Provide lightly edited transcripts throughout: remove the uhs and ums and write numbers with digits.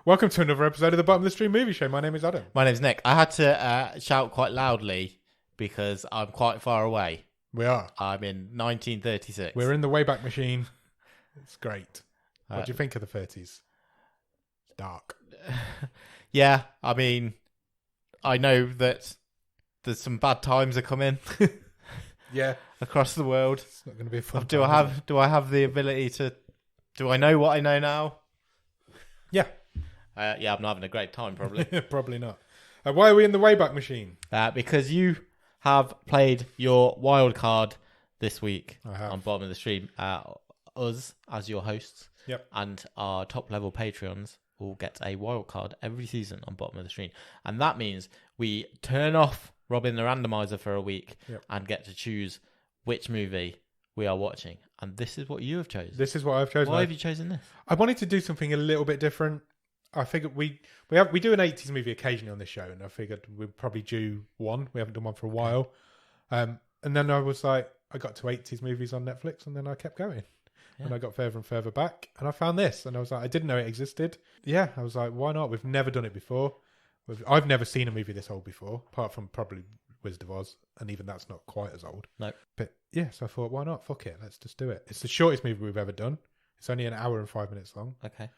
Welcome to another episode of the Bottom of the Stream Movie Show. My name is Adam. My name's Nick. I had to shout quite loudly because I'm quite far away. We are. I'm in 1936. We're in the Wayback Machine. It's great. What do you think of the 30s? It's dark. Yeah, I mean, I know that there's some bad times are coming. Yeah. Across the world. It's not going to be a fun Do I have the ability to... Do I know what I know now? Yeah. Yeah, I'm not having a great time, probably. Probably not. Why are we in the Wayback Machine? Because you have played your wild card this week on Bottom of the Stream. Us, as your hosts, and our top level Patreons will get a wild card every season on Bottom of the Stream. And that means we turn off Robin the Randomizer for a week and get to choose which movie we are watching. And this is what you have chosen. This is what I've chosen. Why have you chosen this? I wanted to do something a little bit different. I figured we do an 80s movie occasionally on this show, and I figured we'd probably do one. We haven't done one for a while. And then I was like, I got to 80s movies on Netflix, and then I kept going. Yeah. And I got further and further back, and I found this, and I was like, I didn't know it existed. Yeah, I was like, why not? We've never done it before. I've never seen a movie this old before, apart from probably Wizard of Oz, and even that's not quite as old. No. But yeah, so I thought, why not? Fuck it, let's just do it. It's the shortest movie we've ever done. It's only an hour and 5 minutes long. Okay.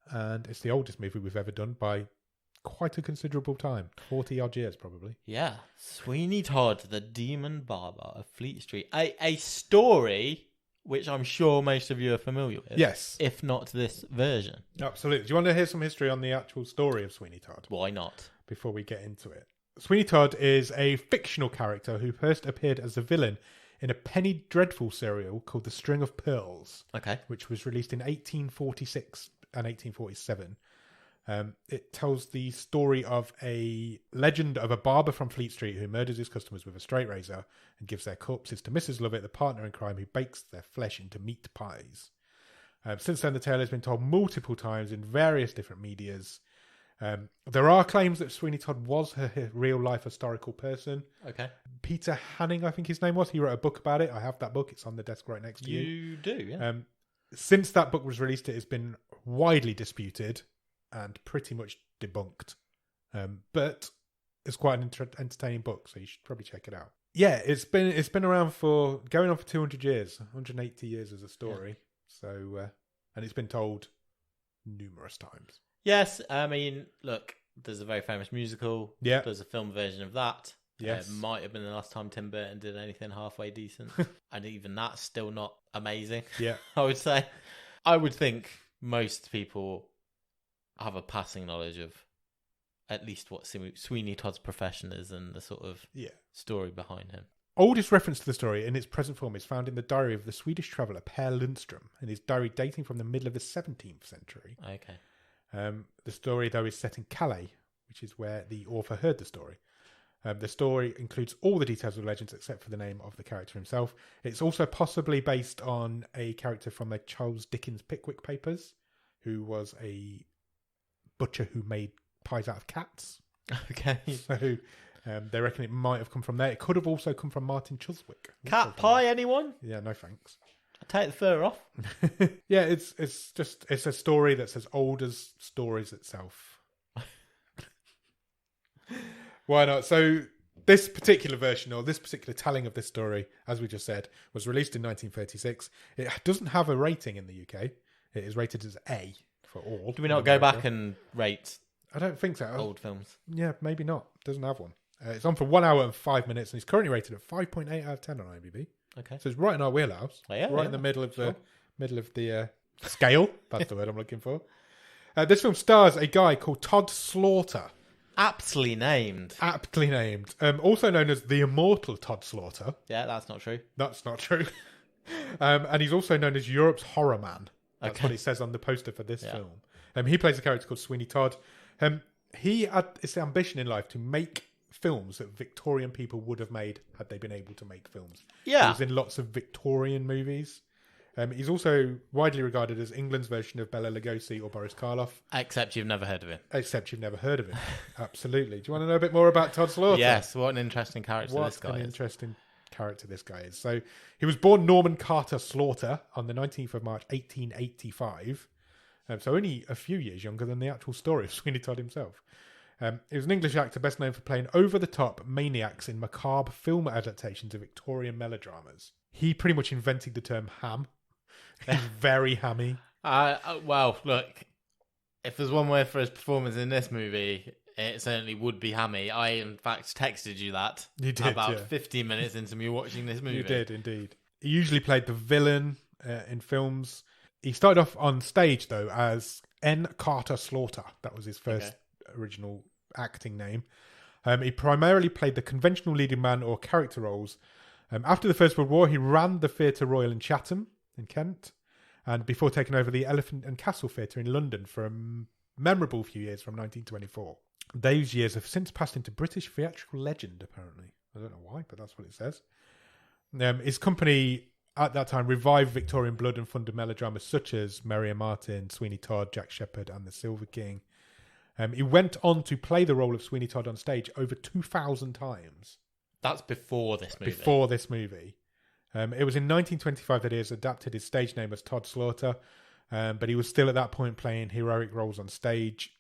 And it's the oldest movie we've ever done by quite a considerable time. 40 odd years, probably. Yeah. Sweeney Todd, the Demon Barber of Fleet Street. A story which I'm sure most of you are familiar with. Yes. If not this version. Absolutely. Do you want to hear some history on the actual story of Sweeney Todd? Why not? Before we get into it. Sweeney Todd is a fictional character who first appeared as a villain in a Penny Dreadful serial called The String of Pearls. Okay. Which was released in 1846 and 1847. It tells the story of a legend of a barber from Fleet Street who murders his customers with a straight razor and gives their corpses to Mrs. Lovett, the partner in crime, who bakes their flesh into meat pies. Since then, the tale has been told multiple times in various different medias. There are claims that Sweeney Todd was a real-life historical person. Okay. Peter Hanning, I think his name was. He wrote a book about it. I have that book. It's on the desk right next to you. You do, yeah. Since that book was released, it has been widely disputed and pretty much debunked. But it's quite an entertaining book, so you should probably check it out. Yeah, it's been around for going on for 200 years, 180 years as a story. Yeah. So, and it's been told numerous times. Yes, I mean, look, there's a very famous musical. Yeah. There's a film version of that. Yes. It might have been the last time Tim Burton did anything halfway decent. And even that's still not amazing. Yeah. I would say. I would think most people have a passing knowledge of at least what Sweeney Todd's profession is and the sort of story behind him. Oldest reference to the story in its present form is found in the diary of the Swedish traveller Per Lundström, and his diary dating from the middle of the 17th century. Okay. The story, though, is set in Calais, which is where the author heard the story. The story includes all the details of the legends except for the name of the character himself. It's also possibly based on a character from the Charles Dickens Pickwick Papers, who was a butcher who made pies out of cats. Okay. So they reckon it might have come from there. It could have also come from Martin Chuswick. Cat pie, anyone? Yeah, no thanks. I'll take the fur off. Yeah, it's a story that's as old as stories itself. Why not? So this particular version, or this particular telling of this story, as we just said, was released in 1936. It doesn't have a rating in the UK. It is rated as A for all. Do we not go back and rate? I don't think so. Old films. Yeah, maybe not. Doesn't have one. It's on for 1 hour and 5 minutes, and it's currently rated at 5.8 out of 10 on IMDb. Okay. So it's right in our wheelhouse. Oh, yeah, right in the middle of the scale. That's the word I'm looking for. This film stars a guy called Todd Slaughter. Aptly named. Aptly named. Also known as the immortal Todd Slaughter. Yeah, that's not true. That's not true. And he's also known as Europe's Horror Man. That's what he says on the poster for this film. He plays a character called Sweeney Todd. He had this ambition in life to make films that Victorian people would have made had they been able to make films. Yeah. He was in lots of Victorian movies. He's also widely regarded as England's version of Bela Lugosi or Boris Karloff. Except you've never heard of him. Absolutely. Do you want to know a bit more about Todd Slaughter? Yes, what an interesting character this guy is. What an interesting character this guy is. So he was born Norman Carter Slaughter on the 19th of March, 1885. So only a few years younger than the actual story of Sweeney Todd himself. He was an English actor best known for playing over-the-top maniacs in macabre film adaptations of Victorian melodramas. He pretty much invented the term ham. He's very hammy. Well, look, if there's one word for his performance in this movie, it certainly would be hammy. I, in fact, texted you that. You did, about 15 minutes into me watching this movie. You did, indeed. He usually played the villain in films. He started off on stage, though, as N. Carter Slaughter. That was his first original acting name. He primarily played the conventional leading man or character roles. After the First World War, he ran the Theatre Royal in Chatham, in Kent, and before taking over the Elephant and Castle Theatre in London for a memorable few years from 1924. Those years have since passed into British theatrical legend, apparently. I don't know why, but that's what it says. His company at that time revived Victorian blood and funded melodramas such as Mary and Martin, Sweeney Todd, Jack Sheppard and the Silver King. He went on to play the role of Sweeney Todd on stage over 2,000 times. That's before this movie. Before this movie. It was in 1925 that he has adapted his stage name as Todd Slaughter, but he was still at that point playing heroic roles on stage.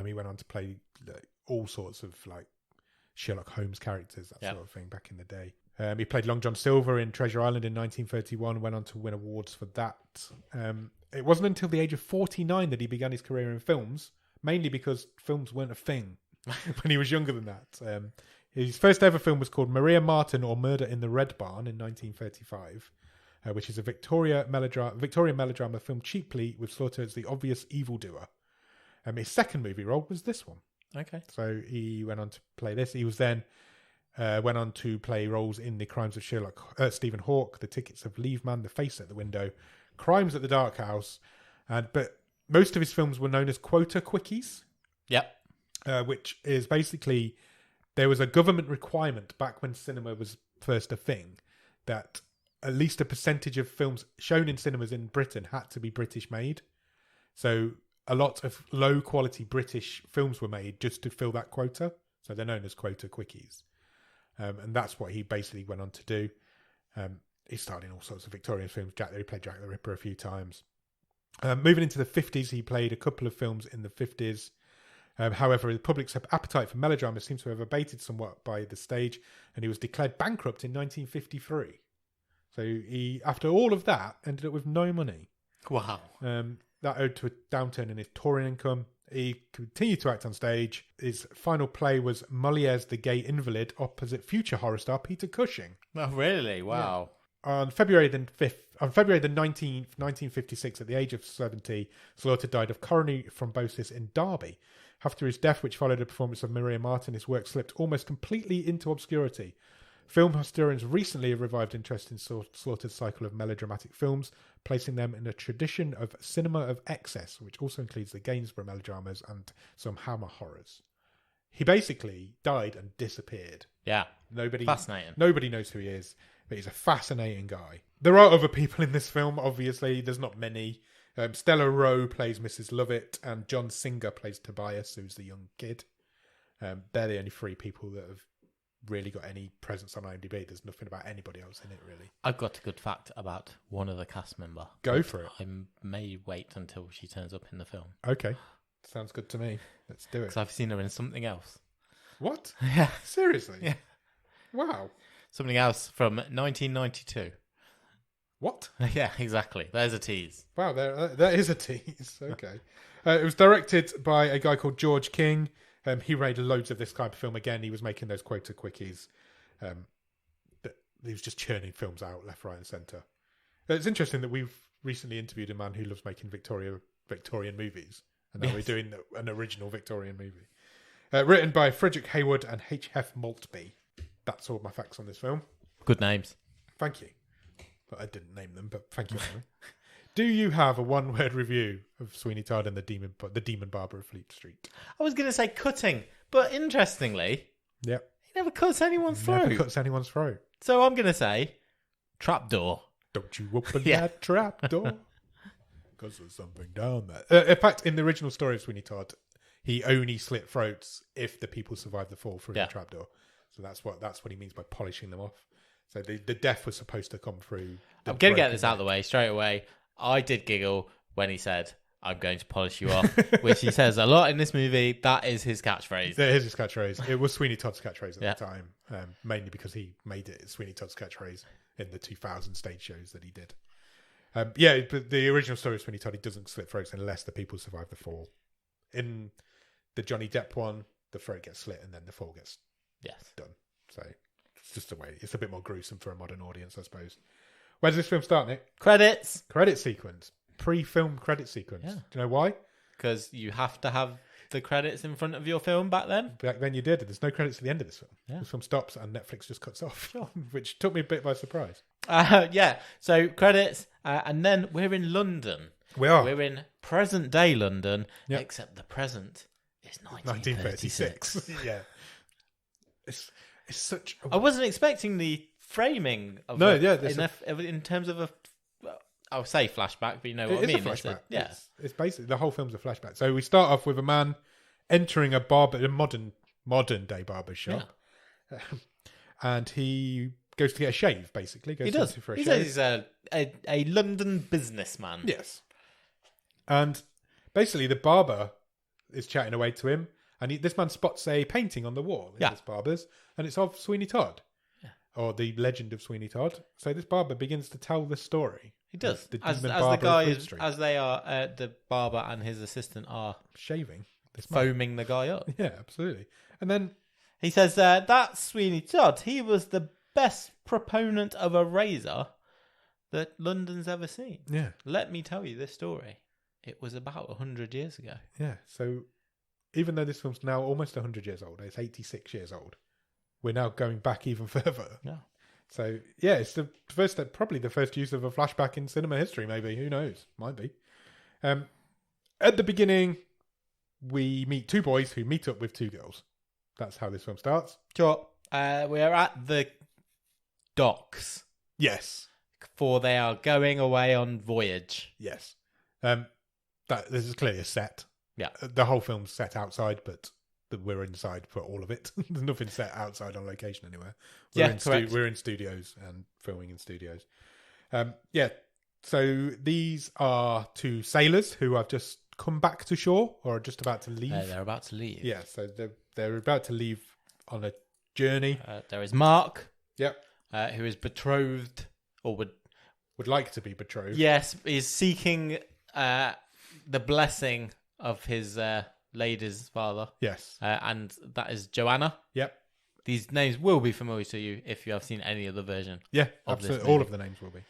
He went on to play all sorts of like Sherlock Holmes characters, that sort of thing back in the day. He played Long John Silver in Treasure Island in 1931, went on to win awards for that. It wasn't until the age of 49 that he began his career in films, mainly because films weren't a thing when he was younger than that. His first ever film was called Maria Martin or Murder in the Red Barn in 1935, which is a Victorian melodrama filmed cheaply with Slaughter as the obvious evildoer. His second movie role was this one. Okay. So he went on to play this. He was then went on to play roles in The Crimes of Stephen Hawke, The Tickets of Leave Man, The Face at the Window, Crimes at the Dark House, but most of his films were known as quota quickies. Yep. Which is basically, there was a government requirement back when cinema was first a thing that at least a percentage of films shown in cinemas in Britain had to be British made. So a lot of low quality British films were made just to fill that quota. So they're known as quota quickies. And that's what he basically went on to do. He starred in all sorts of Victorian films. He played Jack the Ripper a few times. Moving into the 50s, he played a couple of films in the 50s. However, the public's appetite for melodrama seems to have abated somewhat by the stage, and he was declared bankrupt in 1953. So he, after all of that, ended up with no money. Wow. That owed to a downturn in his touring income. He continued to act on stage. His final play was Moliere's The Gay Invalid opposite future horror star Peter Cushing. Oh, really? Wow. Yeah. On February the 19th, 1956, at the age of 70, Slaughter died of coronary thrombosis in Derby. After his death, which followed a performance of Maria Martin, his work slipped almost completely into obscurity. Film historians recently have revived interest in Slaughter's cycle of melodramatic films, placing them in a tradition of cinema of excess, which also includes the Gainsborough melodramas and some Hammer horrors. He basically died and disappeared. Yeah. Fascinating. Nobody knows who he is, but he's a fascinating guy. There are other people in this film, obviously. There's not many. Stella Rowe plays Mrs. Lovett, and John Singer plays Tobias, who's the young kid. They're the only three people that have really got any presence on IMDb. There's nothing about anybody else in it, really. I've got a good fact about one other cast member. Go for it. I may wait until she turns up in the film. Okay. Sounds good to me. Let's do it. Because I've seen her in something else. What? Yeah. Seriously? Yeah. Wow. Something else from 1992. What? Yeah, exactly. There's a tease. Wow, there is a tease. Okay. It was directed by a guy called George King. He made loads of this type of film. Again, he was making those quota quickies. He was just churning films out left, right and centre. It's interesting that we've recently interviewed a man who loves making Victorian movies. And now we're doing an original Victorian movie. Written by Frederick Hayward and H.F. Maltby. That's all my facts on this film. Good names. Thank you. But I didn't name them, but thank you anyway. Do you have a one-word review of Sweeney Todd and the Demon Barber of Fleet Street? I was going to say cutting, but interestingly, he never cuts anyone's throat. So I'm going to say trapdoor. Don't you open that trapdoor, because there's something down there. In fact, in the original story of Sweeney Todd, he only slit throats if the people survived the fall through the trapdoor. So that's what he means by polishing them off. So the death was supposed to come through. I'm going to get this out of the way straight away. I did giggle when he said, I'm going to polish you off, which he says a lot in this movie. That is his catchphrase. That is his catchphrase. It was Sweeney Todd's catchphrase at the time, mainly because he made it Sweeney Todd's catchphrase in the 2000 stage shows that he did. But the original story of Sweeney Todd, he doesn't slit throats unless the people survive the fall. In the Johnny Depp one, the throat gets slit and then the fall gets done. So it's just a way. It's a bit more gruesome for a modern audience, I suppose. Where does this film start, Nick? Credits. Credit sequence. Pre-film credit sequence. Yeah. Do you know why? Because you have to have the credits in front of your film back then. Back then you did. There's no credits at the end of this film. Yeah. This film stops and Netflix just cuts off, which took me a bit by surprise. So credits, and then we're in London. We are. We're in present day London, except the present is 1936. Yeah. It's such. I wasn't expecting the framing of in terms of I'll say flashback, but you know what I mean. It's a flashback. It's basically the whole film's a flashback. So we start off with a man entering a modern day barber shop, and he goes to get a shave. Basically, he does. He says he's a London businessman. Yes, and basically the barber is chatting away to him, and this man spots a painting on the wall in this barber's, and it's of Sweeney Todd, or the legend of Sweeney Todd. So this barber begins to tell the story. He does. The barber and his assistant are shaving, foaming the guy up. Yeah, absolutely. And then he says, "That's Sweeney Todd. He was the best proponent of a razor that London's ever seen. Yeah. Let me tell you this story. It was about 100 years ago." Yeah. So even though this film's now almost 100 years old, it's 86 years old. We're now going back even further. Yeah. So, it's probably the first use of a flashback in cinema history, maybe. Who knows? Might be. At the beginning, we meet two boys who meet up with two girls. That's how this film starts. Sure. We're at the docks. Yes. For they are going away on voyage. Yes. This is clearly a set. Yeah. The whole film's set outside, but we're inside for all of it. There's nothing set outside on location anywhere. Correct. We're in studios and filming in studios. So these are two sailors who have just come back to shore or are just about to leave. They're about to leave. Yeah, so they're about to leave on a journey. There is Mark. Yep. Who is betrothed or would like to be betrothed. Yes, is seeking the blessing of his lady's father. Yes. And that is Joanna. Yep. These names will be familiar to you if you have seen any other version. Yeah, absolutely. All of the names will be.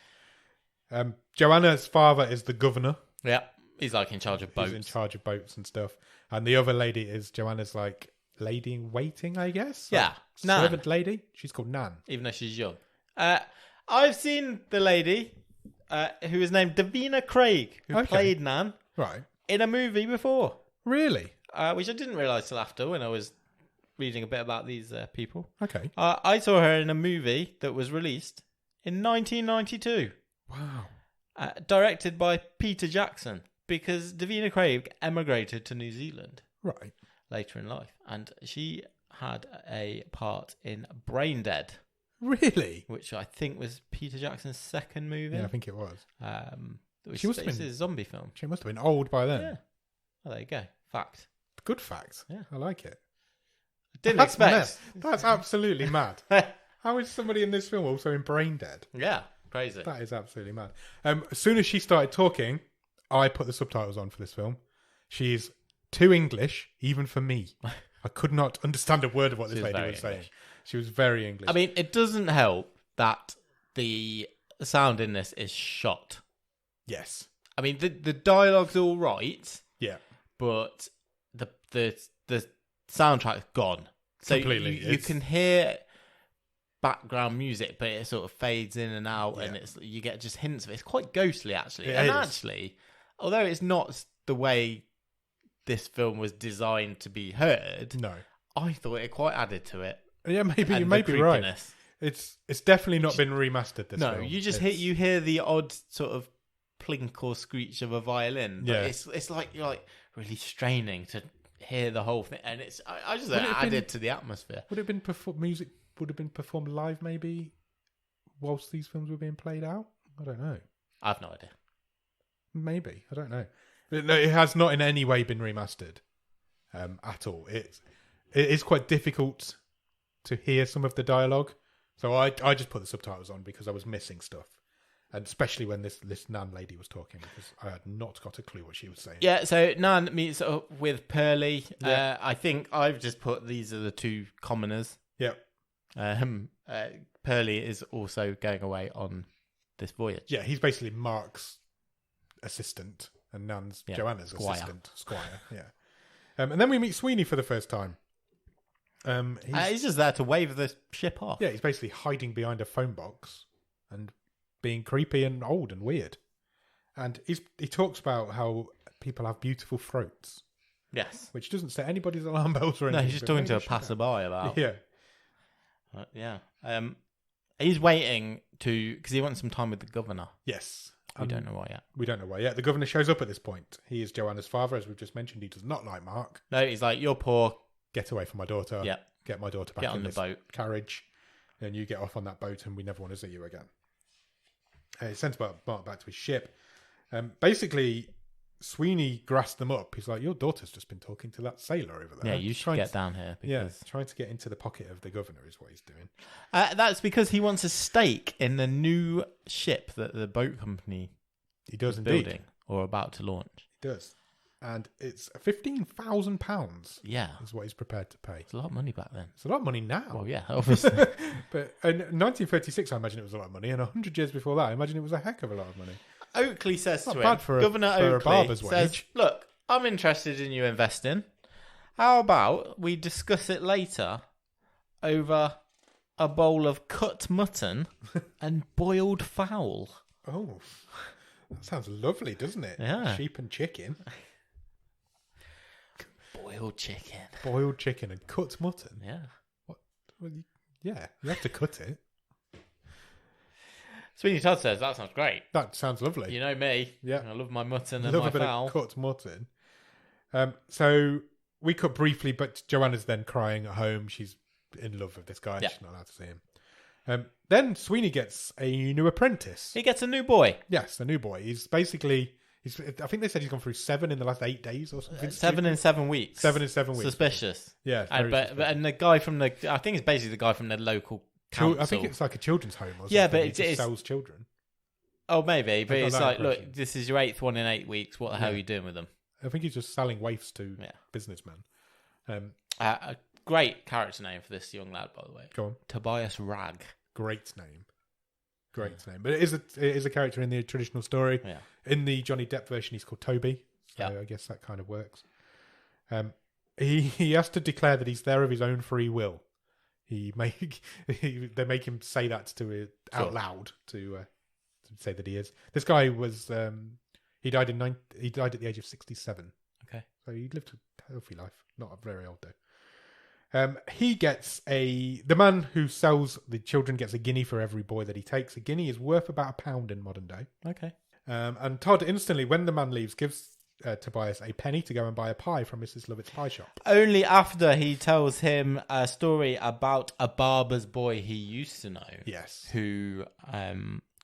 Joanna's father is the governor. Yeah. He's like in charge of boats. He's in charge of boats and stuff. And the other lady is Joanna's like lady in waiting, I guess. Yeah. Like, servant lady. She's called Nan. Even though she's young. I've seen the lady who is named Davina Craig, who played Nan. Right. In a movie before. Really? Which I didn't realise till after when I was reading a bit about these people. Okay. I saw her in a movie that was released in 1992. Wow. Directed by Peter Jackson, because Davina Craig emigrated to New Zealand. Right. Later in life. And she had a part in Brain Dead. Really? Which I think was Peter Jackson's second movie. Yeah, I think it was. She must have been a zombie film. She must have been old by then. Yeah. Oh, there you go. Fact. Good fact. Yeah. I like it. Didn't expect. That's absolutely mad. How is somebody in this film also in Brain Dead? Yeah, crazy. That is absolutely mad. As soon as she started talking, I put the subtitles on for this film. She's too English, even for me. I could not understand a word of what this lady was saying. She was very English. I mean, it doesn't help that the sound in this is shot. Yes. I mean, the dialogue's all right. Yeah. But the soundtrack's gone. So completely. You can hear background music, but it sort of fades in and out, and you get just hints of it. It's quite ghostly, actually. Actually, although it's not the way this film was designed to be heard, no, I thought it quite added to it. Yeah, maybe you may be right. It's definitely not been remastered. This film. You just hear the odd sort of plink or screech of a violin. But it's like you're like really straining to hear the whole thing, and it's I just added to the atmosphere. Would it have been music would have been performed live maybe whilst these films were being played out? I don't know. I have no idea. Maybe. I don't know. No, it has not in any way been remastered at all. It is quite difficult to hear some of the dialogue. So I just put the subtitles on because I was missing stuff. And especially when this Nan lady was talking, because I had not got a clue what she was saying. Yeah, so Nan meets up with Pearly. Yeah. I think I've just put these are the two commoners. Yeah. Pearly is also going away on this voyage. Yeah, he's basically Mark's assistant and Nan's Joanna's assistant. Squire, yeah. And then we meet Sweeney for the first time. He's just there to wave the ship off. Yeah, he's basically hiding behind a phone box and being creepy and old and weird. And he talks about how people have beautiful throats. Yes. Which doesn't set anybody's alarm bells or anything. No, he's just talking to a passerby about. Yeah. Yeah. He's waiting because he wants some time with the governor. Yes. We don't know why yet. We don't know why yet. The governor shows up at this point. He is Joanna's father, as we've just mentioned. He does not like Mark. No, he's like, you're poor. Get away from my daughter. Yeah. Get my daughter back on the boat carriage. And you get off on that boat and we never want to see you again. He sends Mark back to his ship. Basically, Sweeney grasped them up. He's like, your daughter's just been talking to that sailor over there. Yeah, you should get down here. Because... trying to get into the pocket of the governor is what he's doing. That's because he wants a stake in the new ship that the boat company is building or about to launch. He does. And it's £15,000. Yeah. Is what he's prepared to pay. It's a lot of money back then. It's a lot of money now. Well, yeah, obviously. But in 1936, I imagine it was a lot of money. And 100 years before that, I imagine it was a heck of a lot of money. Oakley says to him, Governor Oakley says, look, I'm interested in you investing. How about we discuss it later over a bowl of cut mutton and boiled fowl? Oh, that sounds lovely, doesn't it? Yeah. Sheep and chicken. Boiled chicken and cut mutton. Yeah. What? Well, you have to cut it. Sweeney Todd says that sounds great. That sounds lovely. You know me. Yeah. I love my mutton and love my a bit fowl. Of cut mutton. So we cut briefly, but Joanna's then crying at home. She's in love with this guy. Yeah. She's not allowed to see him. Then Sweeney gets a new apprentice. He gets a new boy. Yes, a new boy. He's basically... I think they said he's gone through 7 in the last 8 days or something. 7 in 7 weeks. 7 in 7 weeks. Suspicious. Yeah. And the guy from I think it's basically the guy from the local council. I think it's like a children's home or something. Yeah, but it sells children. Oh, maybe. But it's like, look, this is your 8th one in 8 weeks. What the hell are you doing with them? I think he's just selling waifs to businessmen. A great character name for this young lad, by the way. Go on. Tobias Ragg. Great name. But it is a character in the traditional story. Yeah. In the Johnny Depp version, he's called Toby. So I guess that kind of works. He has to declare that he's there of his own free will. They make him say that out loud to say that he is. This guy was he died at the age of 67. Okay. So he lived a healthy life, not very old though. He gets the man who sells the children gets a guinea for every boy that he takes. A guinea is worth about £1 in modern day. Okay. And Todd instantly, when the man leaves, gives Tobias a penny to go and buy a pie from Mrs. Lovett's pie shop. Only after he tells him a story about a barber's boy he used to know. Yes. Who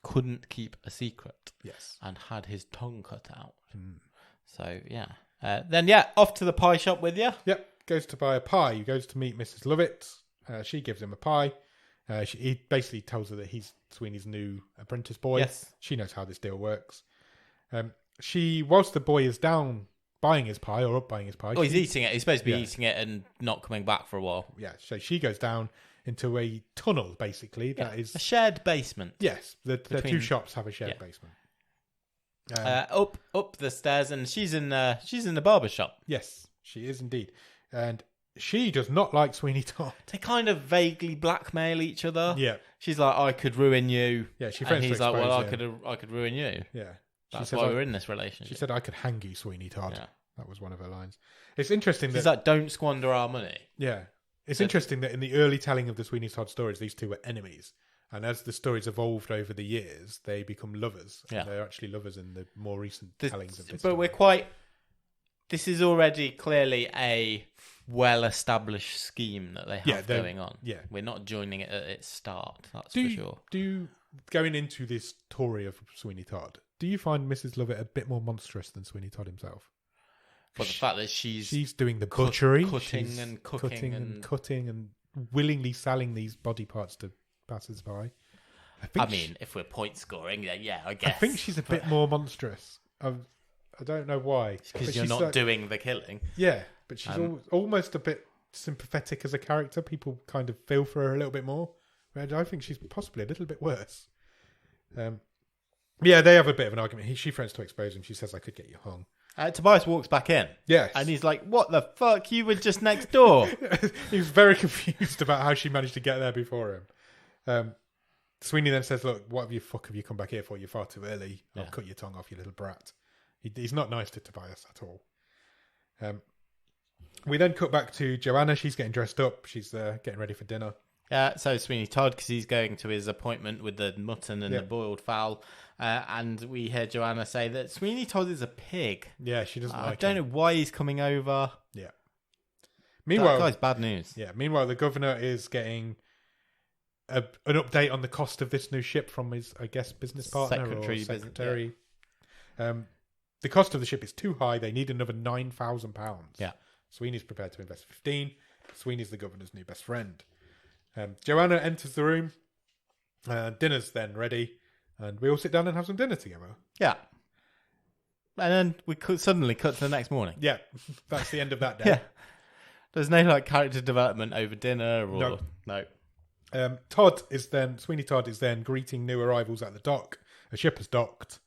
couldn't keep a secret. Yes. And had his tongue cut out. So, yeah. Then, off to the pie shop with you. Yep. Goes to buy a pie. He goes to meet Mrs. Lovett. She gives him a pie. He basically tells her that he's Sweeney's new apprentice boy. Yes. She knows how this deal works. Whilst the boy is down buying his pie or up buying his pie. Oh, he's eating it. He's supposed to be eating it and not coming back for a while. Yeah. So she goes down into a tunnel, basically. That is a shared basement. Yes. The two shops have a shared basement. Up the stairs, and she's in the barber shop. Yes, she is indeed. And she does not like Sweeney Todd. They kind of vaguely blackmail each other. Yeah. She's like, I could ruin you. Yeah, and he's like, well, I could ruin you. Yeah. That's why we're in this relationship. She said, I could hang you, Sweeney Todd. Yeah. That was one of her lines. It's interesting She's like, don't squander our money. Yeah. It's interesting that in the early telling of the Sweeney Todd stories, these two were enemies. And as the stories evolved over the years, they become lovers. Yeah. And they're actually lovers in the more recent tellings of this story. This is already clearly a well-established scheme that they have going on. Yeah. We're not joining it at its start, that's for sure. Going into this story of Sweeney Todd, do you find Mrs. Lovett a bit more monstrous than Sweeney Todd himself? For the fact that she's doing the butchery, cutting and cutting and willingly selling these body parts to passers-by. I mean, if we're point scoring, yeah, I guess. I think she's a bit more monstrous. I don't know why. Because you're not doing the killing. Yeah, but she's almost a bit sympathetic as a character. People kind of feel for her a little bit more. And I think she's possibly a little bit worse. Yeah, they have a bit of an argument. She threatens to expose him. She says, I could get you hung. Tobias walks back in. Yes. And he's like, what the fuck? You were just next door. He was very confused about how she managed to get there before him. Sweeney then says, look, what the fuck have you come back here for? You're far too early. I'll cut your tongue off, you little brat. He's not nice to Tobias at all. We then cut back to Joanna. She's getting dressed up. She's getting ready for dinner. So Sweeney Todd, because he's going to his appointment with the mutton and the boiled fowl. And we hear Joanna say that Sweeney Todd is a pig. Yeah, she doesn't like I don't know why he's coming over. Yeah. Meanwhile, that guy's bad news. Yeah. Meanwhile, the governor is getting an update on the cost of this new ship from his, I guess, business partner or secretary. The cost of the ship is too high. They need another £9,000. Yeah. Sweeney's prepared to invest 15. Sweeney's the governor's new best friend. Joanna enters the room. Dinner's then ready. And we all sit down and have some dinner together. Yeah. And then we suddenly cut to the next morning. Yeah. That's the end of that day. Yeah. There's no character development over dinner or... No. Sweeney Todd is then greeting new arrivals at the dock. A ship has docked.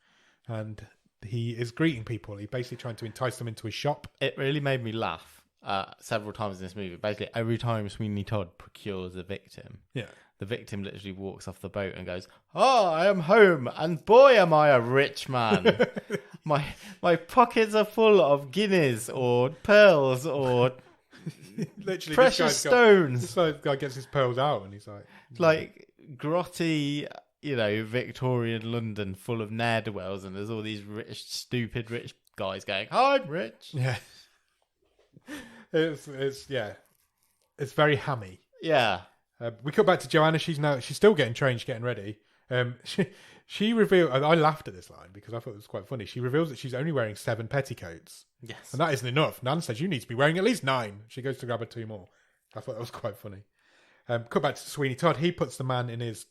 And he is greeting people. He's basically trying to entice them into his shop. It really made me laugh several times in this movie. Basically, every time Sweeney Todd procures a victim, the victim literally walks off the boat and goes, "Oh, I am home, and boy, am I a rich man. my pockets are full of guineas or pearls or literally precious stones." This guy gets his pearls out and he's like grotty, Victorian London full of ne'er-do-wells, and there's all these stupid rich guys going, "I'm rich." Yeah. It's very hammy. Yeah. We cut back to Joanna. She's still getting changed, getting ready. She revealed. I laughed at this line because I thought it was quite funny. She reveals that she's only wearing 7 petticoats. Yes. And that isn't enough. Nan says you need to be wearing at least 9. She goes to grab her 2 more. I thought that was quite funny. Cut back to Sweeney Todd. He puts the man in his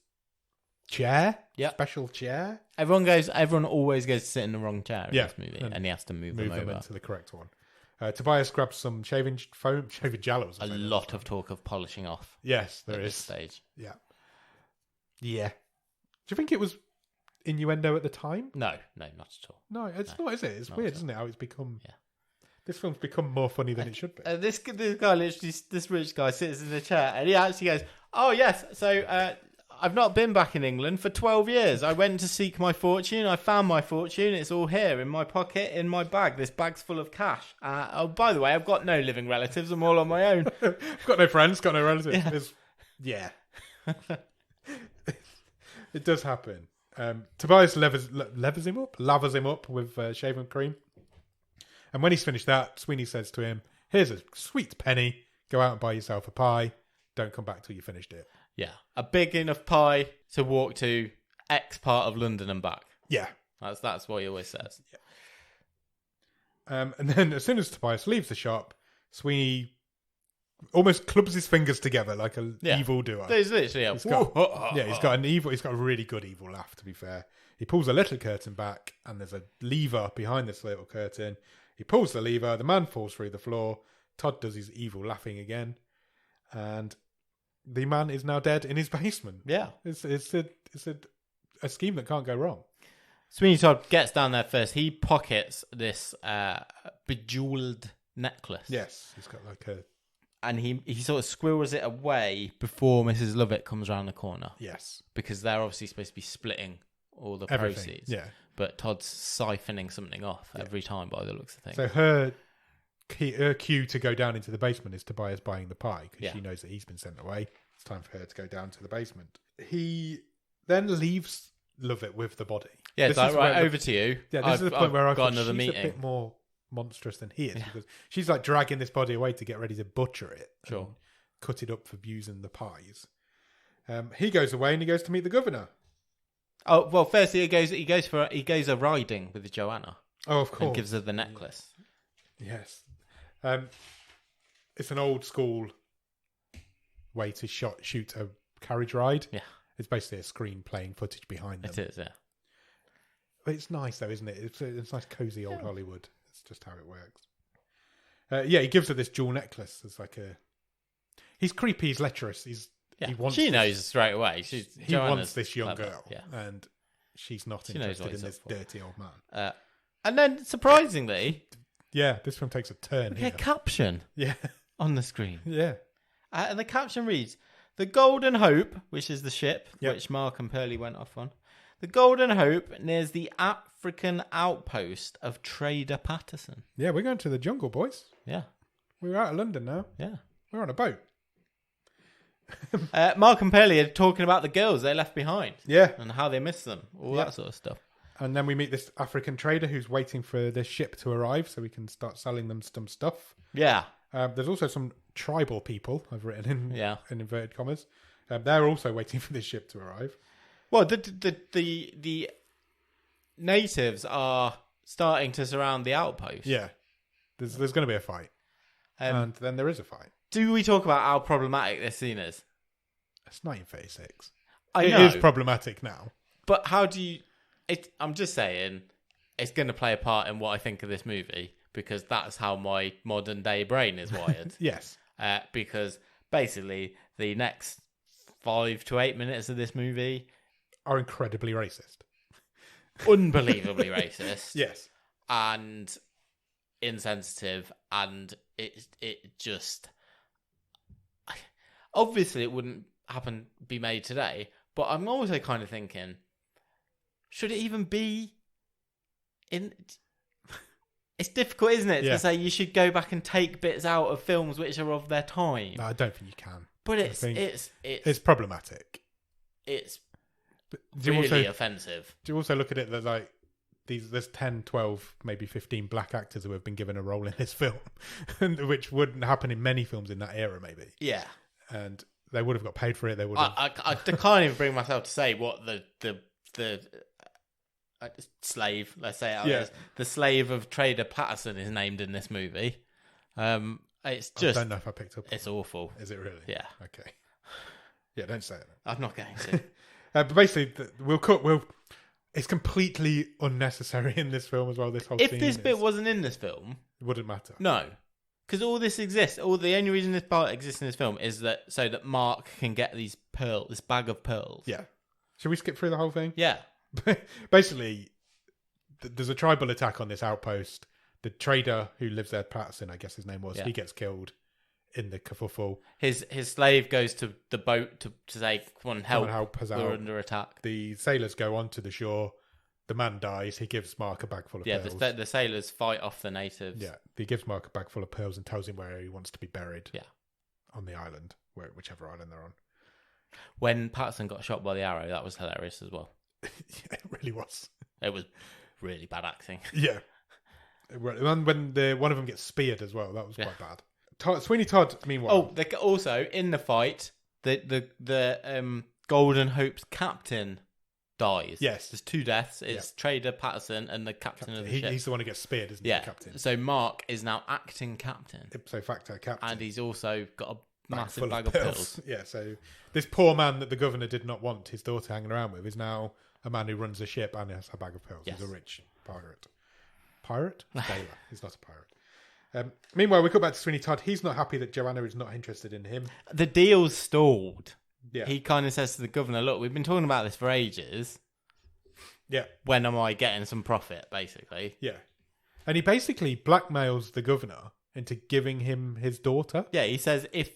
chair. Yeah. Special chair. Everyone always goes to sit in the wrong chair in this movie, and he has to move them over into the correct one. Tobias grabs some shaving jello. A lot of talk of polishing off. Yes, there is. This stage. Yeah. Yeah. Do you think it was innuendo at the time? No, not at all. No, it's not, is it? It's weird, isn't it? How it's become. Yeah. This film's become more funny than it should be. This guy literally, this rich guy sits in the chair and he actually goes, "Oh yes, so I've not been back in England for 12 years. I went to seek my fortune. I found my fortune. It's all here in my pocket, in my bag. This bag's full of cash. Oh, by the way, I've got no living relatives. I'm all on my own. I've got no friends, got no relatives." Yeah. It does happen. Tobias lathers him up with shaving cream. And when he's finished that, Sweeney says to him, "Here's a sweet penny. Go out and buy yourself a pie. Don't come back till you finished it." Yeah, a big enough pie to walk to X part of London and back. Yeah, that's what he always says. Yeah. And then as soon as Tobias leaves the shop, Sweeney almost clubs his fingers together like an evildoer. There's literally he's got a really good evil laugh. To be fair, he pulls a little curtain back, and there's a lever behind this little curtain. He pulls the lever. The man falls through the floor. Todd does his evil laughing again, and the man is now dead in his basement. Yeah. It's a scheme that can't go wrong. Sweeney Todd gets down there first. He pockets this bejeweled necklace. Yes. He's got like a... And he sort of squirrels it away before Mrs. Lovett comes around the corner. Yes. Because they're obviously supposed to be splitting all the proceeds. Yeah. But Todd's siphoning something off every time by the looks of things. So her cue to go down into the basement is Tobias buying the pie because she knows that he's been sent away. It's time for her to go down to the basement. He then leaves Lovett with the body. Yeah, it's like, right, over to you. Yeah, this is the point where I've got another she's meeting. A bit more monstrous than he is because she's like dragging this body away to get ready to butcher it. Sure. Cut it up for using the pies. He goes away and he goes to meet the governor. Oh well, firstly he goes a riding with Joanna. Oh, of course. And gives her the necklace. Yes. It's an old school way to shoot a carriage ride. Yeah. It's basically a screen playing footage behind them. It is, yeah. But it's nice though, isn't it? It's nice, cozy old Hollywood. It's just how it works. He gives her this jewel necklace. It's like he's creepy. He's lecherous. She knows straight away. He wants this young girl, yeah. and she's not interested in this dirty old man. And then, surprisingly, this one takes a turn. We get a caption, on the screen, and the caption reads: "The Golden Hope, which is the ship which Mark and Pearlie went off on, the Golden Hope nears the African outpost of Trader Patterson." Yeah, we're going to the jungle, boys. Yeah, we're out of London now. Yeah, we're on a boat. Mark and Pearlie are talking about the girls they left behind. Yeah. And how they miss them. All that sort of stuff. And then we meet this African trader who's waiting for this ship to arrive so we can start selling them some stuff. Yeah. There's also some tribal people, I've written in inverted commas. They're also waiting for this ship to arrive. Well, the natives are starting to surround the outpost. Yeah. There's going to be a fight. And then there is a fight. Do we talk about how problematic this scene is? It's 1936. I know. It is problematic now. But how do you... I'm just saying, it's going to play a part in what I think of this movie, because that's how my modern day brain is wired. Yes. Because basically, the next 5 to 8 minutes of this movie... are incredibly racist. Unbelievably racist. Yes. And insensitive, and it just... Obviously, it wouldn't be made today, but I'm also kind of thinking, should it even be in? It's difficult, isn't it, to say you should go back and take bits out of films which are of their time. No, I don't think you can. But it's problematic. It's really also, offensive. Do you also look at it that like there's 10, 12, maybe 15 black actors who have been given a role in this film, which wouldn't happen in many films in that era, maybe. Yeah. And they would have got paid for it. They would have... I can't even bring myself to say what the slave, let's say it is, the slave of Trader Patterson is named in this movie. It's just... I don't know if I picked up. It's awful. Is it really? Yeah. Okay. Yeah, don't say it. I'm not going to. But basically, it's completely unnecessary in this film as well. This whole if scene this bit wasn't in this film, it wouldn't matter. No. Because all this exists, the only reason this part exists in this film is so that Mark can get this bag of pearls. Yeah. Should we skip through the whole thing? Yeah. Basically, there's a tribal attack on this outpost. The trader who lives there, Patterson, I guess his name was, he gets killed in the kerfuffle. His slave goes to the boat to say, come on, help us out. We're under attack. The sailors go onto the shore. The man dies. He gives Mark a bag full of pearls. Yeah, the sailors fight off the natives. Yeah, he gives Mark a bag full of pearls and tells him where he wants to be buried. Yeah, on the island, whichever island they're on. When Patterson got shot by the arrow, that was hilarious as well. Yeah, it really was. It was really bad acting. Yeah, and when one of them gets speared as well, that was quite bad. Sweeney Todd, meanwhile, also in the fight, the Golden Hope's captain dies. Yes. There's 2 deaths. It's Trader Patterson and the captain of the ship. He's the one who gets speared, isn't he? The captain. So Mark is now acting captain. Ipso facto captain. And he's also got a massive bag of pills. Yeah, so this poor man that the governor did not want his daughter hanging around with is now a man who runs a ship and has a bag of pills. Yes. He's a rich pirate. Pirate? Sailor. He's not a pirate. Meanwhile, we go back to Sweeney Todd. He's not happy that Joanna is not interested in him. The deal's stalled. Yeah. He kind of says to the governor, look, we've been talking about this for ages. Yeah. When am I getting some profit, basically? Yeah. And he basically blackmails the governor into giving him his daughter. Yeah, he says if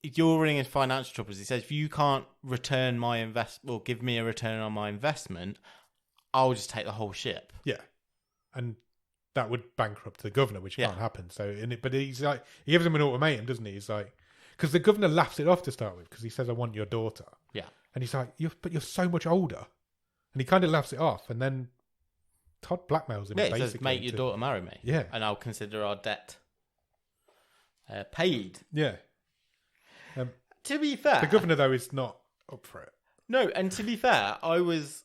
you're running into financial troubles, he says if you can't return my or give me a return on my investment, I'll just take the whole ship. Yeah. And that would bankrupt the governor, which can't happen. So, but he's like, he gives him an ultimatum, doesn't he? He's like, because the governor laughs it off to start with, because he says, I want your daughter. Yeah. And he's like, but you're so much older. And he kind of laughs it off. And then Todd blackmails him. Yeah, he says, make your daughter marry me. Yeah. And I'll consider our debt paid. Yeah. To be fair. The governor, though, is not up for it. No, and to be fair, I was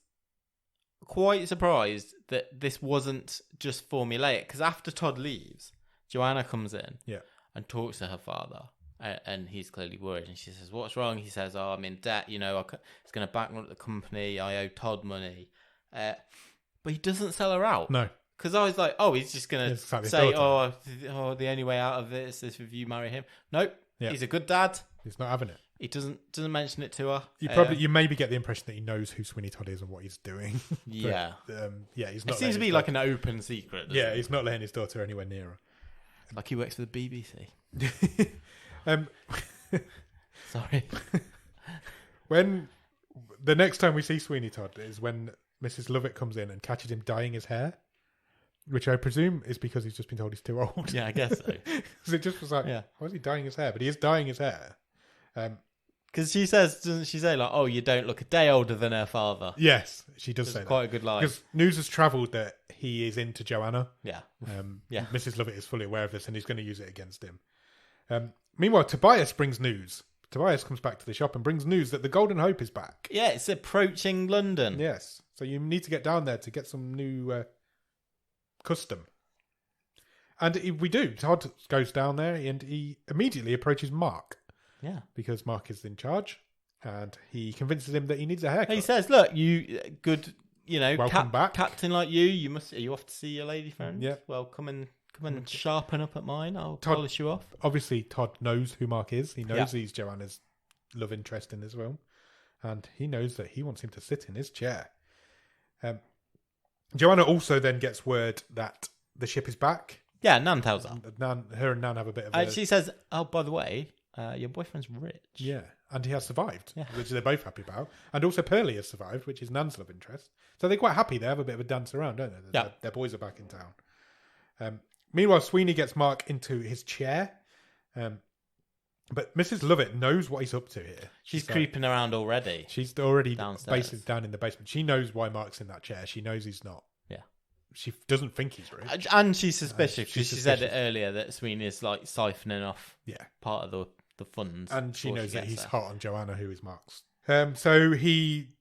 quite surprised that this wasn't just formulaic, because after Todd leaves, Joanna comes in and talks to her father, and he's clearly worried, and she says, "What's wrong?" He says, "Oh, I'm in debt, it's going to bankrupt the company, I owe Todd money," but he doesn't sell her out. No. Because I was like, he's just going to say, the only way out of this is if you marry him. Nope. He's a good dad. He's not having it. He doesn't mention it to her. You maybe get the impression that he knows who Sweeney Todd is and what he's doing. Yeah. But, he's not. It seems to be like an open secret. He's not letting his daughter anywhere near her. Like he works for the BBC. Sorry. When the next time we see Sweeney Todd is when Mrs. Lovett comes in and catches him dyeing his hair, which I presume is because he's just been told he's too old. Yeah, I guess so. Because it just was like, why is he dyeing his hair? But he is dyeing his hair. Because doesn't she say like, you don't look a day older than her father? Yes, she does say that. Quite a good line. Because news has travelled that he is into Joanna. Yeah. Mrs. Lovett is fully aware of this and he's going to use it against him. Meanwhile, Tobias brings news. Tobias comes back to the shop and brings news that the Golden Hope is back. Yeah, it's approaching London. Yes. So you need to get down there to get some new custom. And we do. Todd goes down there and he immediately approaches Mark. Yeah. Because Mark is in charge and he convinces him that he needs a haircut. He says, look, you good, welcome back. Captain like you, are you off to see your lady friend? Yeah. Well, come and sharpen up at mine. I'll polish you off. Obviously, Todd knows who Mark is. He knows he's Joanna's love interest in this film. And he knows that he wants him to sit in his chair. Joanna also then gets word that the ship is back. Yeah, Nan tells her. Her and Nan have a bit of she says, by the way, your boyfriend's rich. Yeah, and he has survived, which they're both happy about. And also Pearlie has survived, which is Nan's love interest. So they're quite happy. They have a bit of a dance around, don't they? Yeah. Their boys are back in town. Meanwhile, Sweeney gets Mark into his chair. But Mrs. Lovett knows what he's up to here. She's creeping around already. She's already downstairs. Down in the basement. She knows why Mark's in that chair. She knows he's not. Yeah. She doesn't think he's rich. And she's suspicious because she said it earlier that Sweeney is like siphoning off part of the funds. And she knows that he's hot on Joanna, who is Mark's. So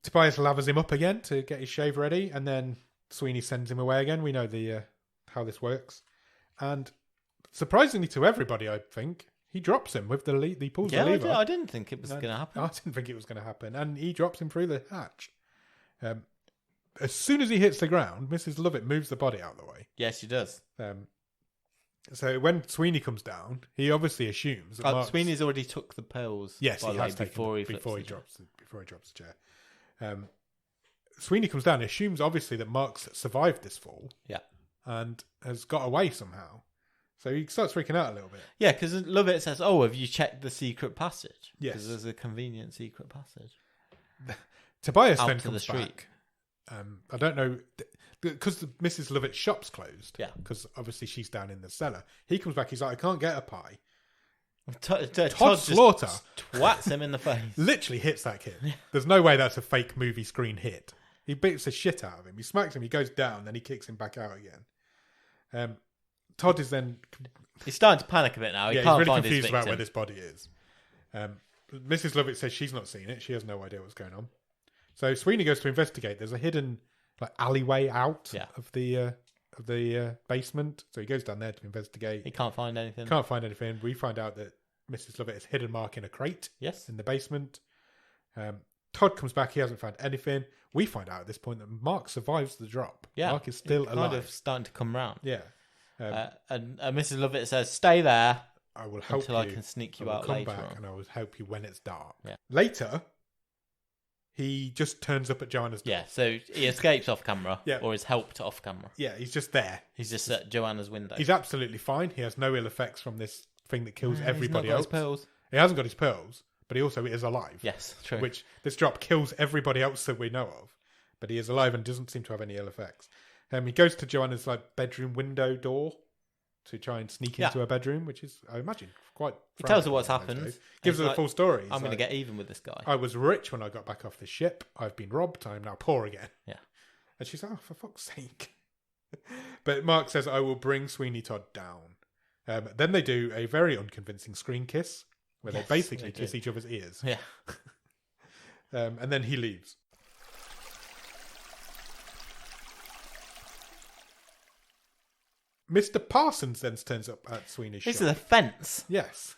Tobias lathers him up again to get his shave ready, and then Sweeney sends him away again. We know how this works. And surprisingly to everybody, I think, he drops him with the lead. He pulls the lever. I didn't think it was going to happen. I didn't think it was going to happen. And he drops him through the hatch. As soon as he hits the ground, Mrs. Lovett moves the body out of the way. Yes, she does. So when Sweeney comes down, he obviously assumes that Sweeney's already took the pills. Yes, he has before he drops the chair. Sweeney comes down and assumes obviously that Mark's survived this fall. Yeah. And has got away somehow. So he starts freaking out a little bit. Yeah, because Lovett says, have you checked the secret passage? Yes. Because there's a convenient secret passage. Tobias then comes back. I don't know, because Mrs. Lovett's shop's closed. Yeah. Because obviously she's down in the cellar. He comes back, he's like, I can't get a pie. Todd Slaughter twats him in the face. Literally hits that kid. There's no way that's a fake movie screen hit. He beats the shit out of him. He smacks him, he goes down, then he kicks him back out again. Todd is then... He's starting to panic a bit now. He can't he's really find confused his victim. about where this body is. Mrs. Lovett says she's not seen it. She has no idea what's going on. So Sweeney goes to investigate. There's a hidden alleyway out of the basement. So he goes down there to investigate. He can't find anything. We find out that Mrs. Lovett has hidden Mark in a crate. Yes. In the basement. Todd comes back. He hasn't found anything. We find out at this point that Mark survives the drop. Yeah. Mark is still alive. Kind of starting to come round. Yeah. And Mrs. Lovett says, "Stay there. I will help until you. I can sneak you out come later back on. and I will help you when it's dark." Yeah. Later, he just turns up at Joanna's door. Yeah, so he escapes off camera, Yeah. or is helped off camera. Yeah, he's just there. He's just at Joanna's window. He's absolutely fine. He has no ill effects from this thing that kills everybody else. He's not got his pearls. He hasn't got his pearls, but he also is alive. Yes, true. Which this drop kills everybody else that we know of, but he is alive and doesn't seem to have any ill effects. He goes to Joanna's bedroom window door to try and sneak into her bedroom, which is, I imagine, quite... He tells her what's happened. Gives her the full story. I'm going to get even with this guy. I was rich when I got back off the ship. I've been robbed. I am now poor again. Yeah. And she's like, oh, for fuck's sake. But Mark says, I will bring Sweeney Todd down. Then they do a very unconvincing screen kiss, where they basically kiss each other's ears. Yeah. And then he leaves. Mr. Parsons then turns up at Sweeney's shop. This is a fence. Yes.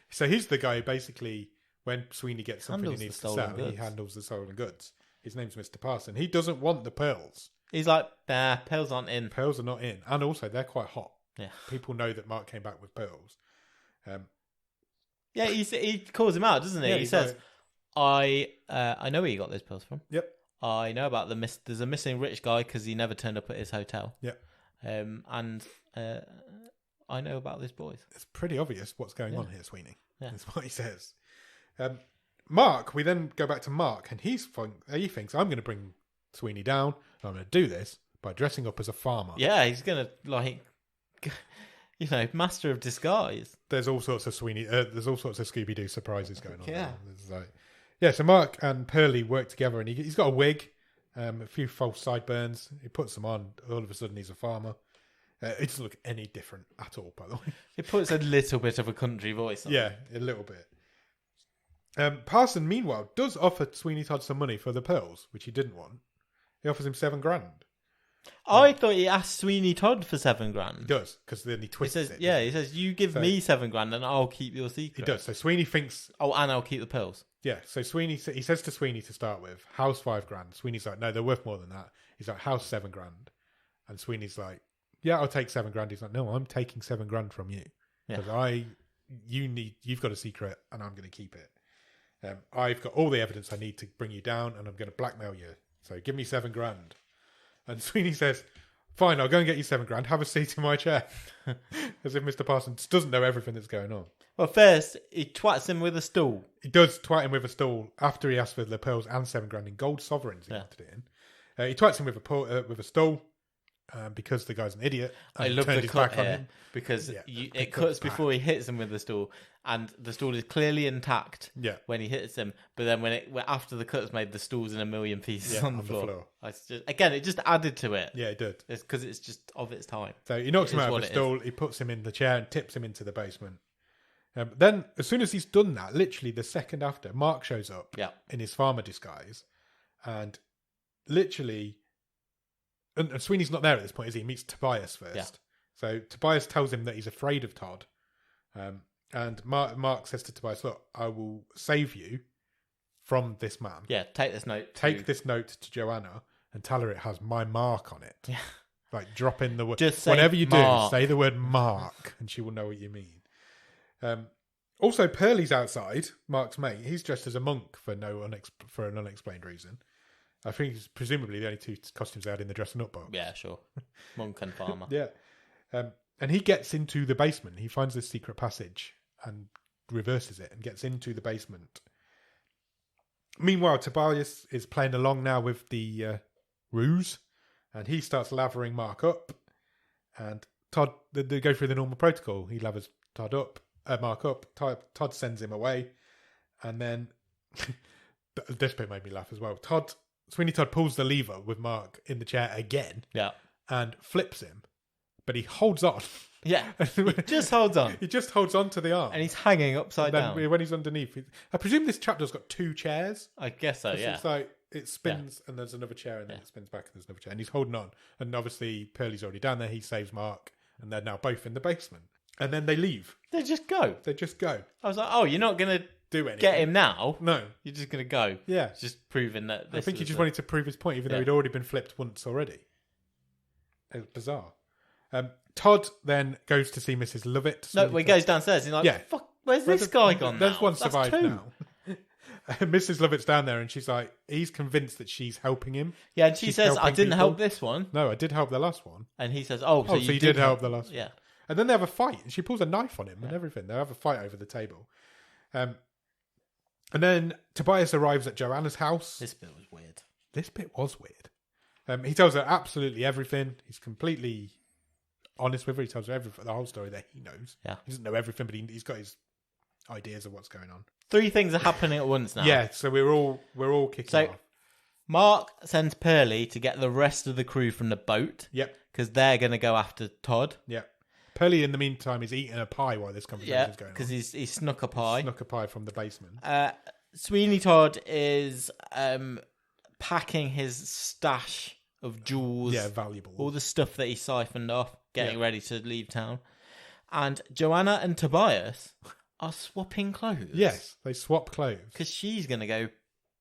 So he's the guy who basically, when Sweeney gets something he needs to sell, goods. he handles the stolen goods. His name's Mr. Parsons. He doesn't want the pearls. He's like, nah, pearls aren't in. Pearls are not in. And also, they're quite hot. Yeah. People know that Mark came back with pearls. Yeah, he calls him out, doesn't he? Yeah, he says, I know where you got those pearls from. Yep. I know about there's a missing rich guy because he never turned up at his hotel. Yep. And I know about these boys. It's pretty obvious what's going on here, Sweeney. Yeah. That's what he says. Mark, we then go back to Mark, and he thinks, I'm going to bring Sweeney down, and I'm going to do this by dressing up as a farmer. Yeah, he's going to, master of disguise. There's all sorts of there's all sorts of Scooby-Doo surprises going on. Yeah. So Mark and Pearly work together, and he's got a wig, a few false sideburns. He puts them on. All of a sudden, he's a farmer. It doesn't look any different at all, by the way. It puts a little bit of a country voice on. Yeah, a little bit. Parson, meanwhile, does offer Sweeney Todd some money for the pearls, which he didn't want. He offers him $7,000. I thought he asked Sweeney Todd for $7,000. He does, because then he twists it. Yeah, he says, you give me $7,000 and I'll keep your secret. He does. So Sweeney thinks... Oh, and I'll keep the pearls. Yeah, so he says to Sweeney to start with, how's $5,000? Sweeney's like, no, they're worth more than that. He's like, how's $7,000? And Sweeney's like, yeah, I'll take $7,000. He's like, no, I'm taking $7,000 from you. Because you've got a secret and I'm going to keep it. I've got all the evidence I need to bring you down and I'm going to blackmail you. So give me $7,000. And Sweeney says, fine, I'll go and get you $7,000. Have a seat in my chair. As if Mr. Parsons doesn't know everything that's going on. Well, first, he twats him with a stool. He does twat him with a stool after he asked for the pearls and $7,000 in gold sovereigns he wanted it in. He twats him with a stool because the guy's an idiot. I love the cut here because it cuts before he hits him with the stool, and the stool is clearly intact when he hits him. But then after the cut's made, the stool's in a million pieces on the floor. It just added to it. Yeah, it did. It's because it's just of its time. So he knocks him out of the stool. He puts him in the chair and tips him into the basement. Then, as soon as he's done that, literally the second after, Mark shows up in his farmer disguise, and literally, and Sweeney's not there at this point, is he? He meets Tobias first. Yeah. So Tobias tells him that he's afraid of Todd, and Mark says to Tobias, "Look, I will save you from this man. Yeah, take this note. Take this note to Joanna and tell her it has my mark on it. Yeah, like drop in the word. Just whatever you Mark. do, say the word Mark, and she will know what you mean." Also, Pearly's outside, Mark's mate. He's dressed as a monk for an unexplained reason. I think it's presumably the only two costumes they had in the dressing up box. Yeah, sure. Monk and farmer. Yeah. And he gets into the basement. He finds this secret passage and reverses it and gets into the basement. Meanwhile, Tobias is playing along now with the ruse, and he starts lavering Mark up. And Todd, they go through the normal protocol. He lavers Mark up. Todd sends him away, and then this bit made me laugh as well. Sweeney Todd pulls the lever with Mark in the chair again, and flips him, but he holds on. Yeah, he just holds on. He just holds on to the arm, and he's hanging upside down. When he's underneath, I presume this chapter's got two chairs. I guess so. Yeah, it's like it spins, and there's another chair, and then it spins back, and there's another chair, and he's holding on. And obviously, Pearly's already down there. He saves Mark, and they're now both in the basement. And then they leave. They just go. I was like, oh, you're not going to do anything. Get him now? No. You're just going to go. Yeah. It's just proving that I think he just wanted to prove his point, even though he'd already been flipped once already. It was bizarre. Todd then goes to see Mrs. Lovett. No, he goes downstairs. He's like, fuck, where's this guy gone There's now? one survived now. Mrs. Lovett's down there, and she's like, he's convinced that she's helping him. Yeah, and she says, I didn't help this one. No, I did help the last one. And he says, so you did help the last one. Yeah. And then they have a fight, and she pulls a knife on him and everything. They have a fight over the table. And then Tobias arrives at Joanna's house. This bit was weird. He tells her absolutely everything. He's completely honest with her. He tells her the whole story that he knows. Yeah. He doesn't know everything, but he's got his ideas of what's going on. 3 things are happening at once now. Yeah, so we're all kicking off. Mark sends Pearly to get the rest of the crew from the boat. Yep. Because they're going to go after Todd. Yep. Pearly, in the meantime, is eating a pie while this conversation is going on. Because he snuck a pie. Snuck a pie from the basement. Sweeney Todd is packing his stash of jewels. Yeah, valuable. All the stuff that he siphoned off. getting ready to leave town. And Joanna and Tobias are swapping clothes. Yes, they swap clothes. Because she's going to go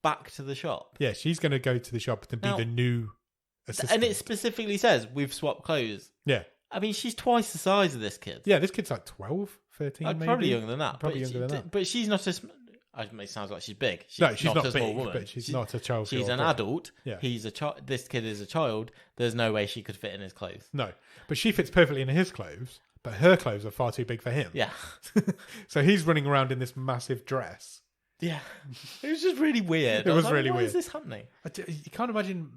back to the shop. Yeah, she's going to go to the shop to be the new assistant. And it specifically says, we've swapped clothes. Yeah. I mean, she's twice the size of this kid. Yeah, this kid's like 12, 13 maybe. Probably younger than that. Probably younger than that. But she's not as... It sounds like she's big. She's not a big, small woman. but she's not a child. She's an adult. Yeah. He's a child. This kid is a child. There's no way she could fit in his clothes. No, but she fits perfectly in his clothes. But her clothes are far too big for him. Yeah. So he's running around in this massive dress. Yeah. It was just really weird. It was really weird. Why is this happening? You can't imagine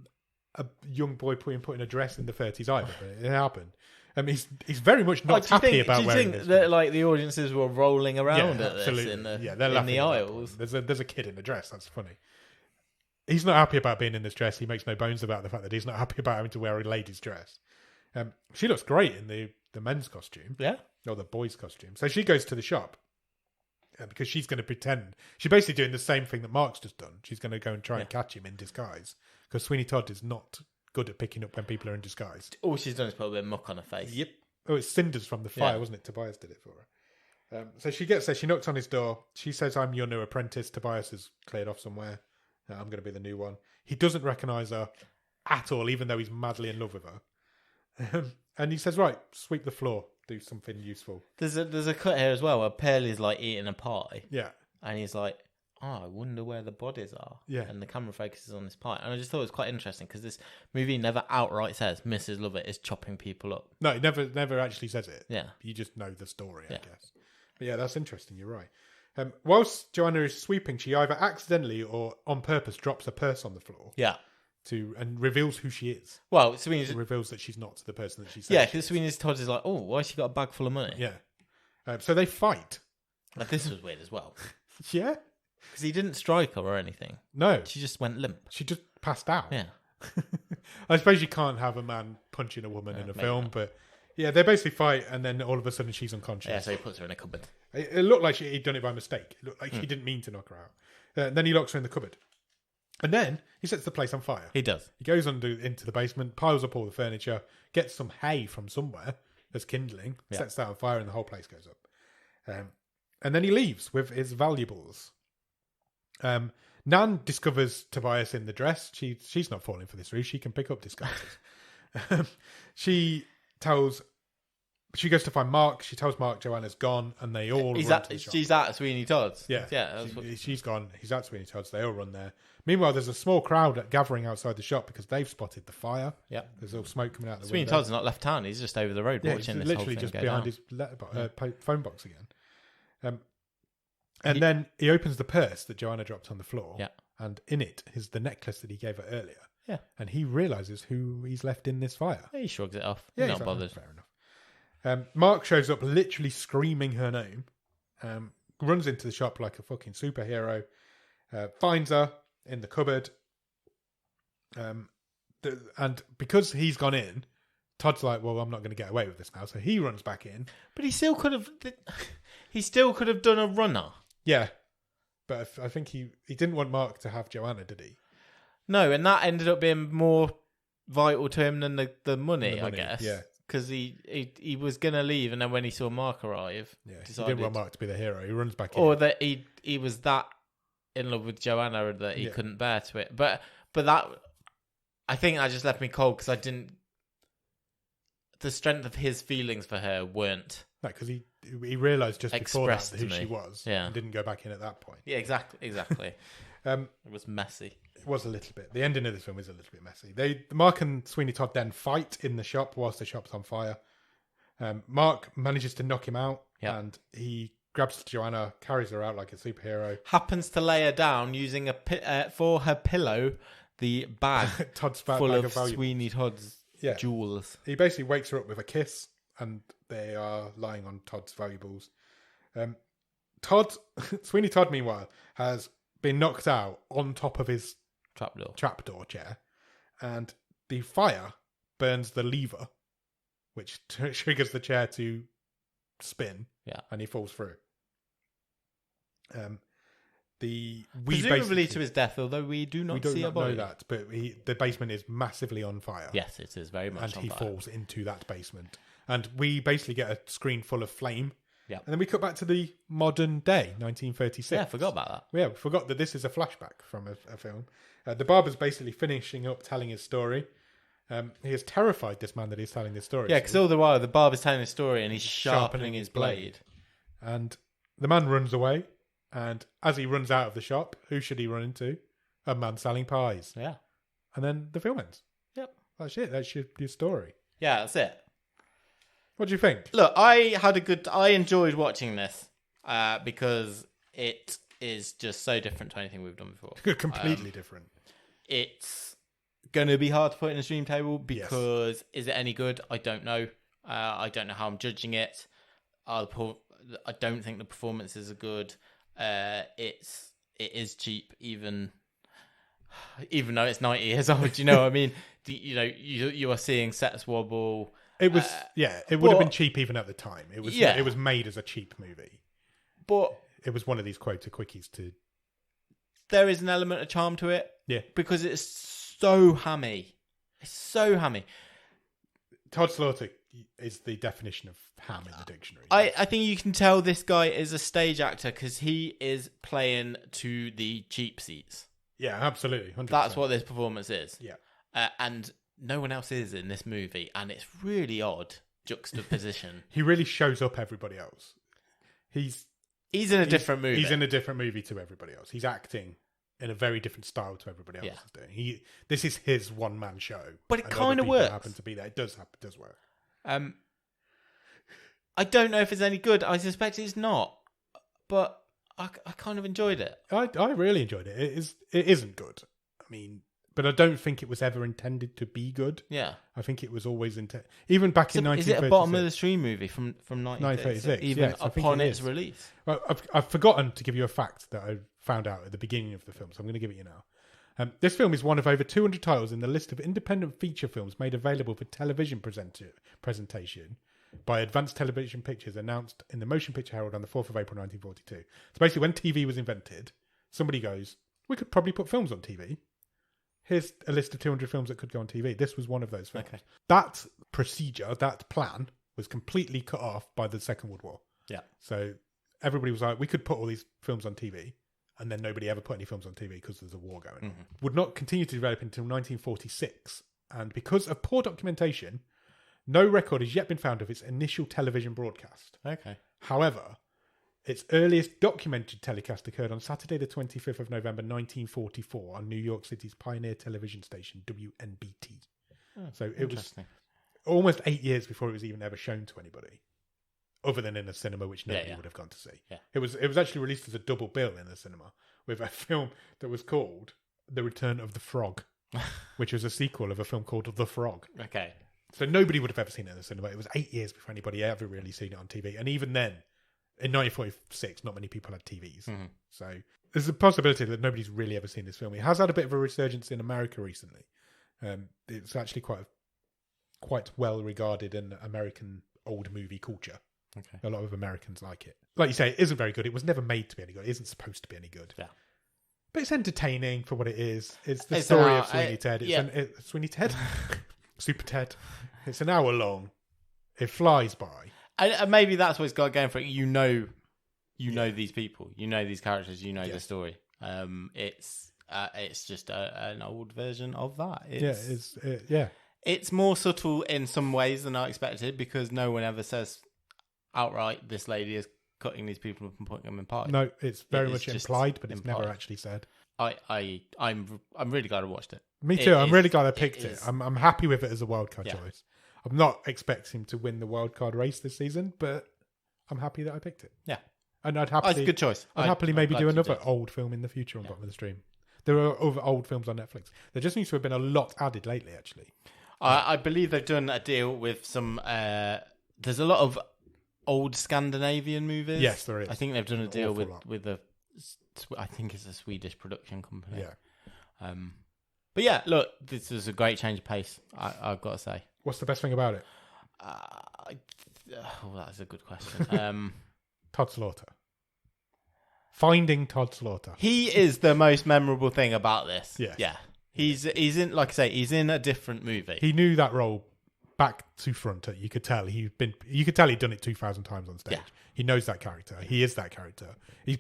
a young boy putting a dress in the 30s either, but it happened. I mean, he's very much not happy about wearing this. Do you think that like the audiences were rolling around at absolutely. this they're in the aisles? There's a kid in a dress. That's funny. He's not happy about being in this dress. He makes no bones about the fact that he's not happy about having to wear a lady's dress. She looks great in the men's costume. Yeah. Or the boys' costume. So she goes to the shop because she's going to pretend. She's basically doing the same thing that Mark's just done. She's going to go and try and catch him in disguise because Sweeney Todd is not good at picking up when people are in disguise. All she's done is put a bit of muck on her face. Yep. Oh, it's cinders from the fire, wasn't it? Tobias did it for her. So she gets there. She knocks on his door. She says, "I'm your new apprentice." Tobias has cleared off somewhere. I'm going to be the new one. He doesn't recognise her at all, even though he's madly in love with her. And he says, "Right, sweep the floor. Do something useful." There's a cut here as well where Pearlie's like eating a pie. Yeah. And he's like, "Oh, I wonder where the bodies are." Yeah. And the camera focuses on this pie. And I just thought it was quite interesting because this movie never outright says Mrs. Lovett is chopping people up. No, it never actually says it. Yeah. You just know the story, I guess. But yeah, that's interesting. You're right. Whilst Joanna is sweeping, she either accidentally or on purpose drops a purse on the floor. Yeah. And reveals who she is. Well, Sweeney reveals that she's not the person that she says. Yeah, because Sweeney Todd is like, "Oh, why has she got a bag full of money?" Yeah. So they fight. Like, this was weird as well. Yeah. Because he didn't strike her or anything. No. She just went limp. She just passed out. Yeah. I suppose you can't have a man punching a woman in a film, not. But yeah, they basically fight and then all of a sudden she's unconscious. Yeah, so he puts her in a cupboard. It looked like he'd done it by mistake. It looked like he didn't mean to knock her out. Then he locks her in the cupboard. And then he sets the place on fire. He does. He goes into the basement, piles up all the furniture, gets some hay from somewhere that's kindling, sets that on fire, and the whole place goes up. And then he leaves with his valuables. Nan discovers Tobias in the dress. She's not falling for this ruse. She can pick up disguises. She goes to find Mark. She tells Mark Joanna's gone, and they all run to the shop. She's at Sweeney Todd's. Yeah. She's gone. He's at Sweeney Todd's. They all run there. Meanwhile, there's a small crowd gathering outside the shop because they've spotted the fire. Yeah. There's all smoke coming out the Sweeney window. Todd's not left town. He's just over the road watching this literally whole thing just go behind down. his phone box again. And then he opens the purse that Joanna dropped on the floor. Yeah. And in it is the necklace that he gave her earlier. Yeah. And he realises who he's left in this fire. He shrugs it off. Yeah, He's not bothered. Fair enough. Mark shows up literally screaming her name. Runs into the shop like a fucking superhero. Finds her in the cupboard. And because he's gone in, Todd's like, "Well, I'm not going to get away with this now." So he runs back in. But he still could have. He still could have done a runner. Yeah, but I think he didn't want Mark to have Joanna, did he? No, and that ended up being more vital to him than the money, I guess. Yeah, because he was going to leave, and then when he saw Mark arrive, he didn't want Mark to be the hero. He runs back in, or that he was that in love with Joanna that he couldn't bear to it. But that, I think that just left me cold because I didn't. The strength of his feelings for her weren't. No, because he realised just before that who she was, and didn't go back in at that point. Yeah, exactly. It was messy. It was a little bit. The ending of this film is a little bit messy. Mark and Sweeney Todd then fight in the shop whilst the shop's on fire. Mark manages to knock him out, and he grabs Joanna, carries her out like a superhero. Happens to lay her down using for her pillow the bag Todd's full of Sweeney Todd's jewels. He basically wakes her up with a kiss, and they are lying on Todd's valuables. Sweeney Todd, meanwhile, has been knocked out on top of his trapdoor chair, and the fire burns the lever, which triggers the chair to spin, and he falls through. Presumably to his death, although we do not see a body. We don't know that, but the basement is massively on fire. Yes, it is very much and on he fire. falls into that basement. And we basically get a screen full of flame. Yeah. And then we cut back to the modern day, 1936. Yeah, I forgot about that. Yeah, we forgot that this is a flashback from a film. The barber's basically finishing up telling his story. He has terrified this man that he's telling this story. Yeah, because all the while the barber's telling his story and he's sharpening his blade. And the man runs away. And as he runs out of the shop, who should he run into? A man selling pies. Yeah. And then the film ends. Yep. That's it. That's your story. Yeah, that's it. What do you think? Look, I enjoyed watching this because it is just so different to anything we've done before. Completely different. It's going to be hard to put in a stream table because is it any good? I don't know. I don't know how I'm judging it. I don't think the performances are good. It is cheap, even though it's 90 years old. Do you know what I mean? You are seeing sets wobble. It was it would have been cheap even at the time. It was made as a cheap movie. But it was one of these quota quickies to. There is an element of charm to it. Yeah. Because it's so hammy. It's so hammy. Todd Slaughter is the definition of ham in the dictionary. I think you can tell this guy is a stage actor because he is playing to the cheap seats. Yeah, absolutely. 100%. That's what this performance is. Yeah. And no one else is in this movie. And it's really odd juxtaposition. He really shows up everybody else. He's in a different movie. He's in a different movie to everybody else. He's acting in a very different style to everybody else is doing. This is his one-man show. But it kind of works. Happen to be there. It does work. I don't know if it's any good. I suspect it's not. But I kind of enjoyed it. I really enjoyed it. It isn't good. I mean, but I don't think it was ever intended to be good. Yeah. I think it was always intended. Even back in 1936. Is it a bottom of the stream movie from 1936? Even upon its release? Well, I've forgotten to give you a fact that I found out at the beginning of the film, so I'm going to give it you now. This film is one of over 200 titles in the list of independent feature films made available for television presentation by Advanced Television Pictures, announced in the Motion Picture Herald on the 4th of April 1942. So basically, when TV was invented, somebody goes, we could probably put films on TV. Here's a list of 200 films that could go on TV. This was one of those films. Okay. That procedure, that plan, was completely cut off by the Second World War. Yeah. So everybody was like, we could put all these films on TV, and then nobody ever put any films on TV because there's a war going on. Would not continue to develop until 1946. And because of poor documentation, no record has yet been found of its initial television broadcast. Okay. However, its earliest documented telecast occurred on Saturday the 25th of November 1944 on New York City's pioneer television station, WNBT. So it was almost 8 years before it was even ever shown to anybody, other than in a cinema, which nobody would have gone to see. Yeah. It was actually released as a double bill in the cinema with a film that was called The Return of the Frog, which was a sequel of a film called The Frog. Okay. So nobody would have ever seen it in the cinema. It was 8 years before anybody ever really seen it on TV. And even then, in 1946, not many people had TVs. So there's a possibility that nobody's really ever seen this film. It has had a bit of a resurgence in America recently. It's actually quite well regarded in American old movie culture. Okay. A lot of Americans like it. Like you say, it isn't very good. It was never made to be any good. It isn't supposed to be any good. Yeah. But it's entertaining for what it is. It's the story of Sweeney Todd. Sweeney Todd? Super Ted. It's an hour long. It flies by. And maybe that's what it's got going for it. You know these people. You know these characters. You know the story. It's just an old version of that. It's more subtle in some ways than I expected because no one ever says outright this lady is cutting these people up and putting them in pies. No, it's very much implied, but it's never actually said. I'm really glad I watched it. Me too. I'm really glad I picked it. I'm happy with it as a wildcard choice. I'm not expecting to win the wildcard race this season, but I'm happy that I picked it. Yeah. And I'd happily... It's a good choice. I'd happily maybe do another old film in the future on Bottom of the Stream. There are other old films on Netflix. There just needs to have been a lot added lately, actually. I believe they've done a deal with some... there's a lot of old Scandinavian movies. Yes, there is. I think they've done a deal with a... I think it's a Swedish production company. Yeah. But yeah, look, this is a great change of pace, I've got to say. What's the best thing about it? That's a good question. Todd Slaughter. Finding Todd Slaughter. He is the most memorable thing about this. Yes. Yeah. He's in, like I say, he's in a different movie. He knew that role back to front. You could tell he'd done it 2,000 times on stage. Yeah. He knows that character. He is that character. He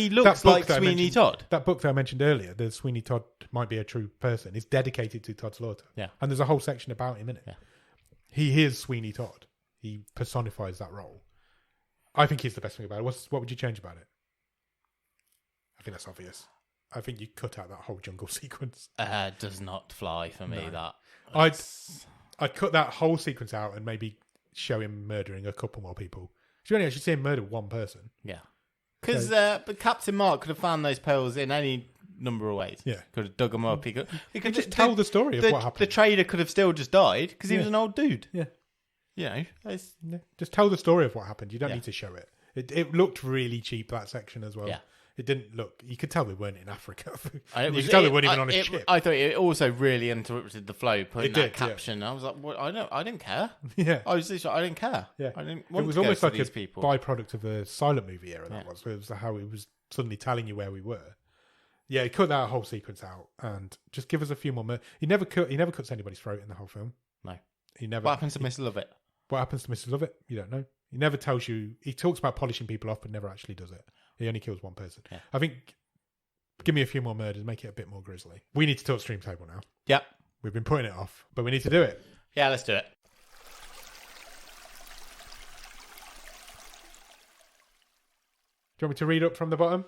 looks like Sweeney Todd. That book that I mentioned earlier, the Sweeney Todd might be a true person, is dedicated to Todd Slaughter. Yeah. And there's a whole section about him in it. Yeah. He is Sweeney Todd. He personifies that role. I think he's the best thing about it. What would you change about it? I think that's obvious. I think you cut out that whole jungle sequence. Does not fly for me. No. That I'd cut that whole sequence out and maybe show him murdering a couple more people. You only actually see him murder one person. Yeah, because but Captain Mark could have found those pearls in any number of ways. Yeah, could have dug them up. He could just tell the story of what happened. The trader could have still just died because he was an old dude. Yeah, just tell the story of what happened. You don't need to show it. It looked really cheap, that section as well. Yeah. It didn't look. You could tell we weren't in Africa. You could tell they weren't even on a ship. I thought it also really interrupted the flow. Putting that did, caption, I was like, "What? I didn't care." Yeah, I didn't care. Yeah, I didn't want it was to almost go like these a people. byproduct of a silent movie era. That was. It was how it was suddenly telling you where we were. Yeah, he cut that whole sequence out and just give us a few more. He never cuts anybody's throat in the whole film. No, he never. What happens to Miss Lovett? What happens to Mrs. Lovett? You don't know. He never tells you. He talks about polishing people off, but never actually does it. He only kills one person. Yeah. I think. Give me a few more murders, make it a bit more grisly. We need to talk Stream Table now. Yep. We've been putting it off, but we need to do it. Yeah, let's do it. Do you want me to read up from the bottom?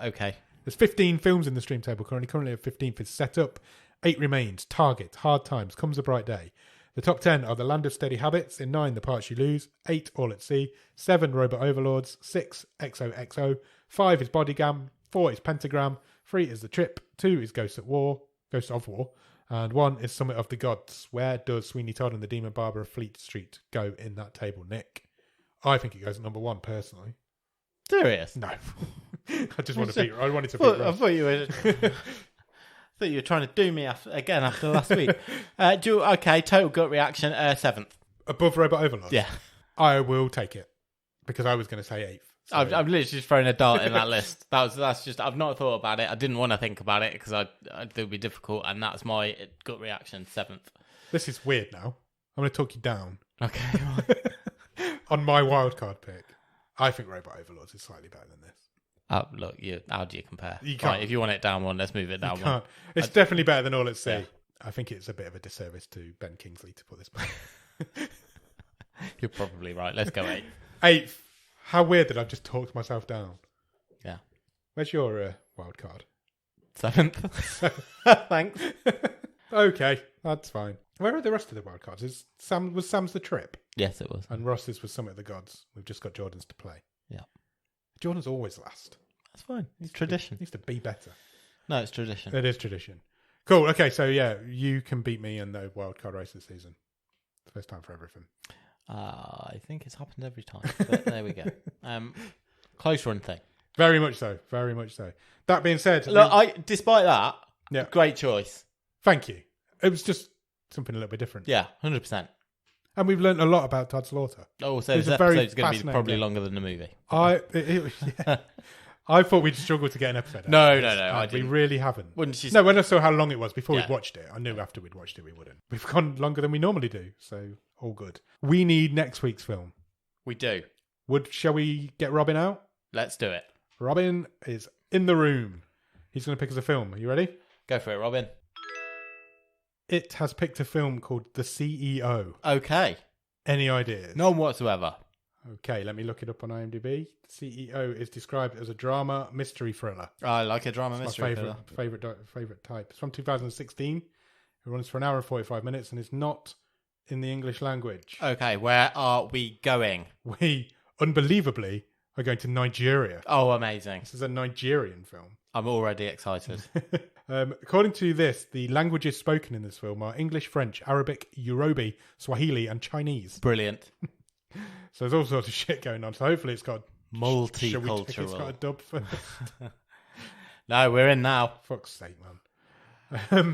Okay. There's 15 films in the Stream Table currently. Currently at 15th is Set Up, 8 Remains, Target, Hard Times, Comes a Bright Day. The top 10 are The Land of Steady Habits, in 9 The Parts You Lose, 8 All at Sea, 7 Robot Overlords, 6 XOXO, 5 is Bodygam, 4 is Pentagram, 3 is The Trip, 2 is Ghosts of War, and 1 is Summit of the Gods. Where does Sweeney Todd and the Demon Barber of Fleet Street go in that table, Nick? I think it goes at number 1 personally. Serious? No. I just want to beat. I wanted to beat. I thought you were. thought you were trying to do me after last week. Okay, total gut reaction. 7th. Above Robot Overlord? Yeah. I will take it. Because I was going to say 8th. So. I've literally just thrown a dart in that list. That's just, I've not thought about it. I didn't want to think about it because it would be difficult. And that's my gut reaction, 7th. This is weird now. I'm going to talk you down. Okay. On my wildcard pick, I think Robot Overlords is slightly better than this. Look, how do you compare? You can't. Right, if you want it down 1, let's move it down 1. It's definitely better than All at Sea. Yeah. I think it's a bit of a disservice to Ben Kingsley to put this back. You're probably right. Let's go 8th. 8th. How weird that I've just talked myself down. Yeah. Where's your wild card? 7th. Thanks. Okay, that's fine. Where are the rest of the wild cards? Was Sam's The Trip? Yes, it was. And Ross's was Summit of the Gods. We've just got Jordan's to play. Yeah. Jordan's always last. That's fine. It's tradition. Needs to be better. No, it's tradition. It is tradition. Cool. Okay, so yeah, you can beat me in the wild card race this season. First time for everything. I think it's happened every time. But there we go. Close run thing. Very much so. Very much so. That being said, look, despite that, great choice. Thank you. It was just something a little bit different. Yeah, 100%. And we've learned a lot about Todd Slaughter. Oh, so this episode's going to be probably longer than the movie. I thought we'd struggle to get an episode out. No. We really haven't. When I saw how long it was before we'd watched it, I knew after we'd watched it we wouldn't. We've gone longer than we normally do, so all good. We need next week's film. We do. Shall we get Robin out? Let's do it. Robin is in the room. He's going to pick us a film. Are you ready? Go for it, Robin. It has picked a film called The CEO. Okay. Any ideas? None whatsoever. Okay, let me look it up on IMDb. CEO is described as a drama mystery thriller. I like a drama mystery thriller. Favorite type. It's from 2016. It runs for an hour and 45 minutes and is not in the English language. Okay, where are we going? We, unbelievably, are going to Nigeria. Oh, amazing. This is a Nigerian film. I'm already excited. According to this, the languages spoken in this film are English, French, Arabic, Yoruba, Swahili, and Chinese. Brilliant. So there's all sorts of shit going on. So hopefully it's got multicultural. It's got a dub first. No, we're in now. Fuck's sake, man. Do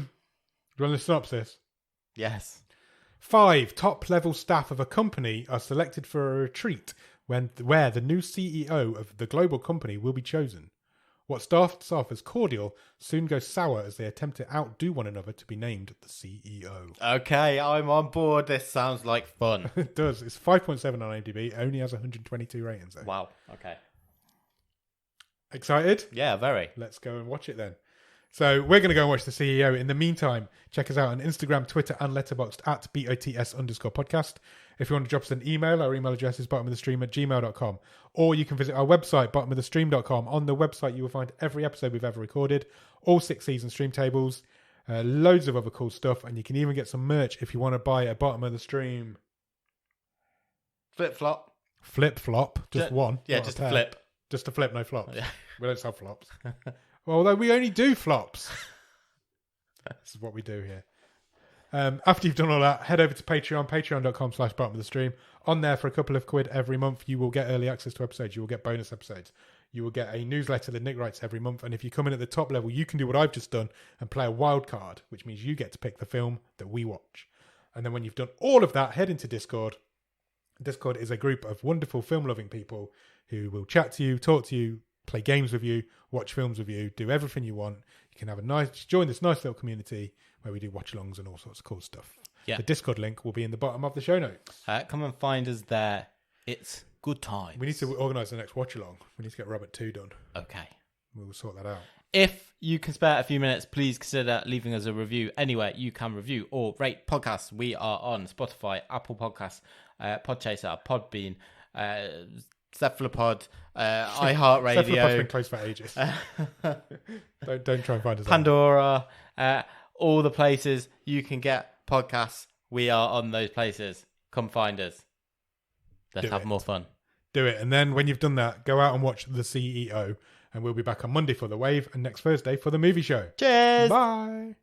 you want a synopsis? Yes. 5 top-level staff of a company are selected for a retreat where the new CEO of the global company will be chosen. What starts off as cordial soon goes sour as they attempt to outdo one another to be named the CEO. Okay, I'm on board. This sounds like fun. It does. It's 5.7 on IMDb. Only has 122 ratings, though. Wow. Okay. Excited? Yeah, very. Let's go and watch it then. So we're going to go and watch The CEO. In the meantime, check us out on Instagram, Twitter, and Letterboxd at BOTS_podcast. If you want to drop us an email, our email address is bottomofthestream@gmail.com. Or you can visit our website, bottomofthestream.com. On the website, you will find every episode we've ever recorded, all 6 season stream tables, loads of other cool stuff, and you can even get some merch if you want to buy a Bottom of the Stream flip-flop. Flip-flop, just one. Yeah, just a flip. Just a flip, no flops. Yeah. We don't sell flops. Well, although we only do flops. This is what we do here. After you've done all that, head over to Patreon, patreon.com/bottomofthestream. On there for a couple of quid every month, you will get early access to episodes. You will get bonus episodes. You will get a newsletter that Nick writes every month. And if you come in at the top level, you can do what I've just done and play a wild card, which means you get to pick the film that we watch. And then when you've done all of that, head into Discord. Discord is a group of wonderful film-loving people who will chat to you, talk to you, play games with you, watch films with you, do everything you want. You can have join this nice little community where we do watch-alongs and all sorts of cool stuff. Yeah. The Discord link will be in the bottom of the show notes. Come and find us there. It's good time. We need to organise the next watch-along. We need to get Robert 2 done. Okay. We'll sort that out. If you can spare a few minutes, please consider leaving us a review anywhere you can review or rate podcasts. We are on Spotify, Apple Podcasts, Podchaser, Podbean, Cephalopod, iHeartRadio. Cephalopod's been closed for ages. Don't try and find us. Pandora, all the places you can get podcasts. We are on those places. Come find us. Let's have more fun. Do it. And then when you've done that, go out and watch The CEO. And we'll be back on Monday for The Wave and next Thursday for The Movie Show. Cheers. Bye.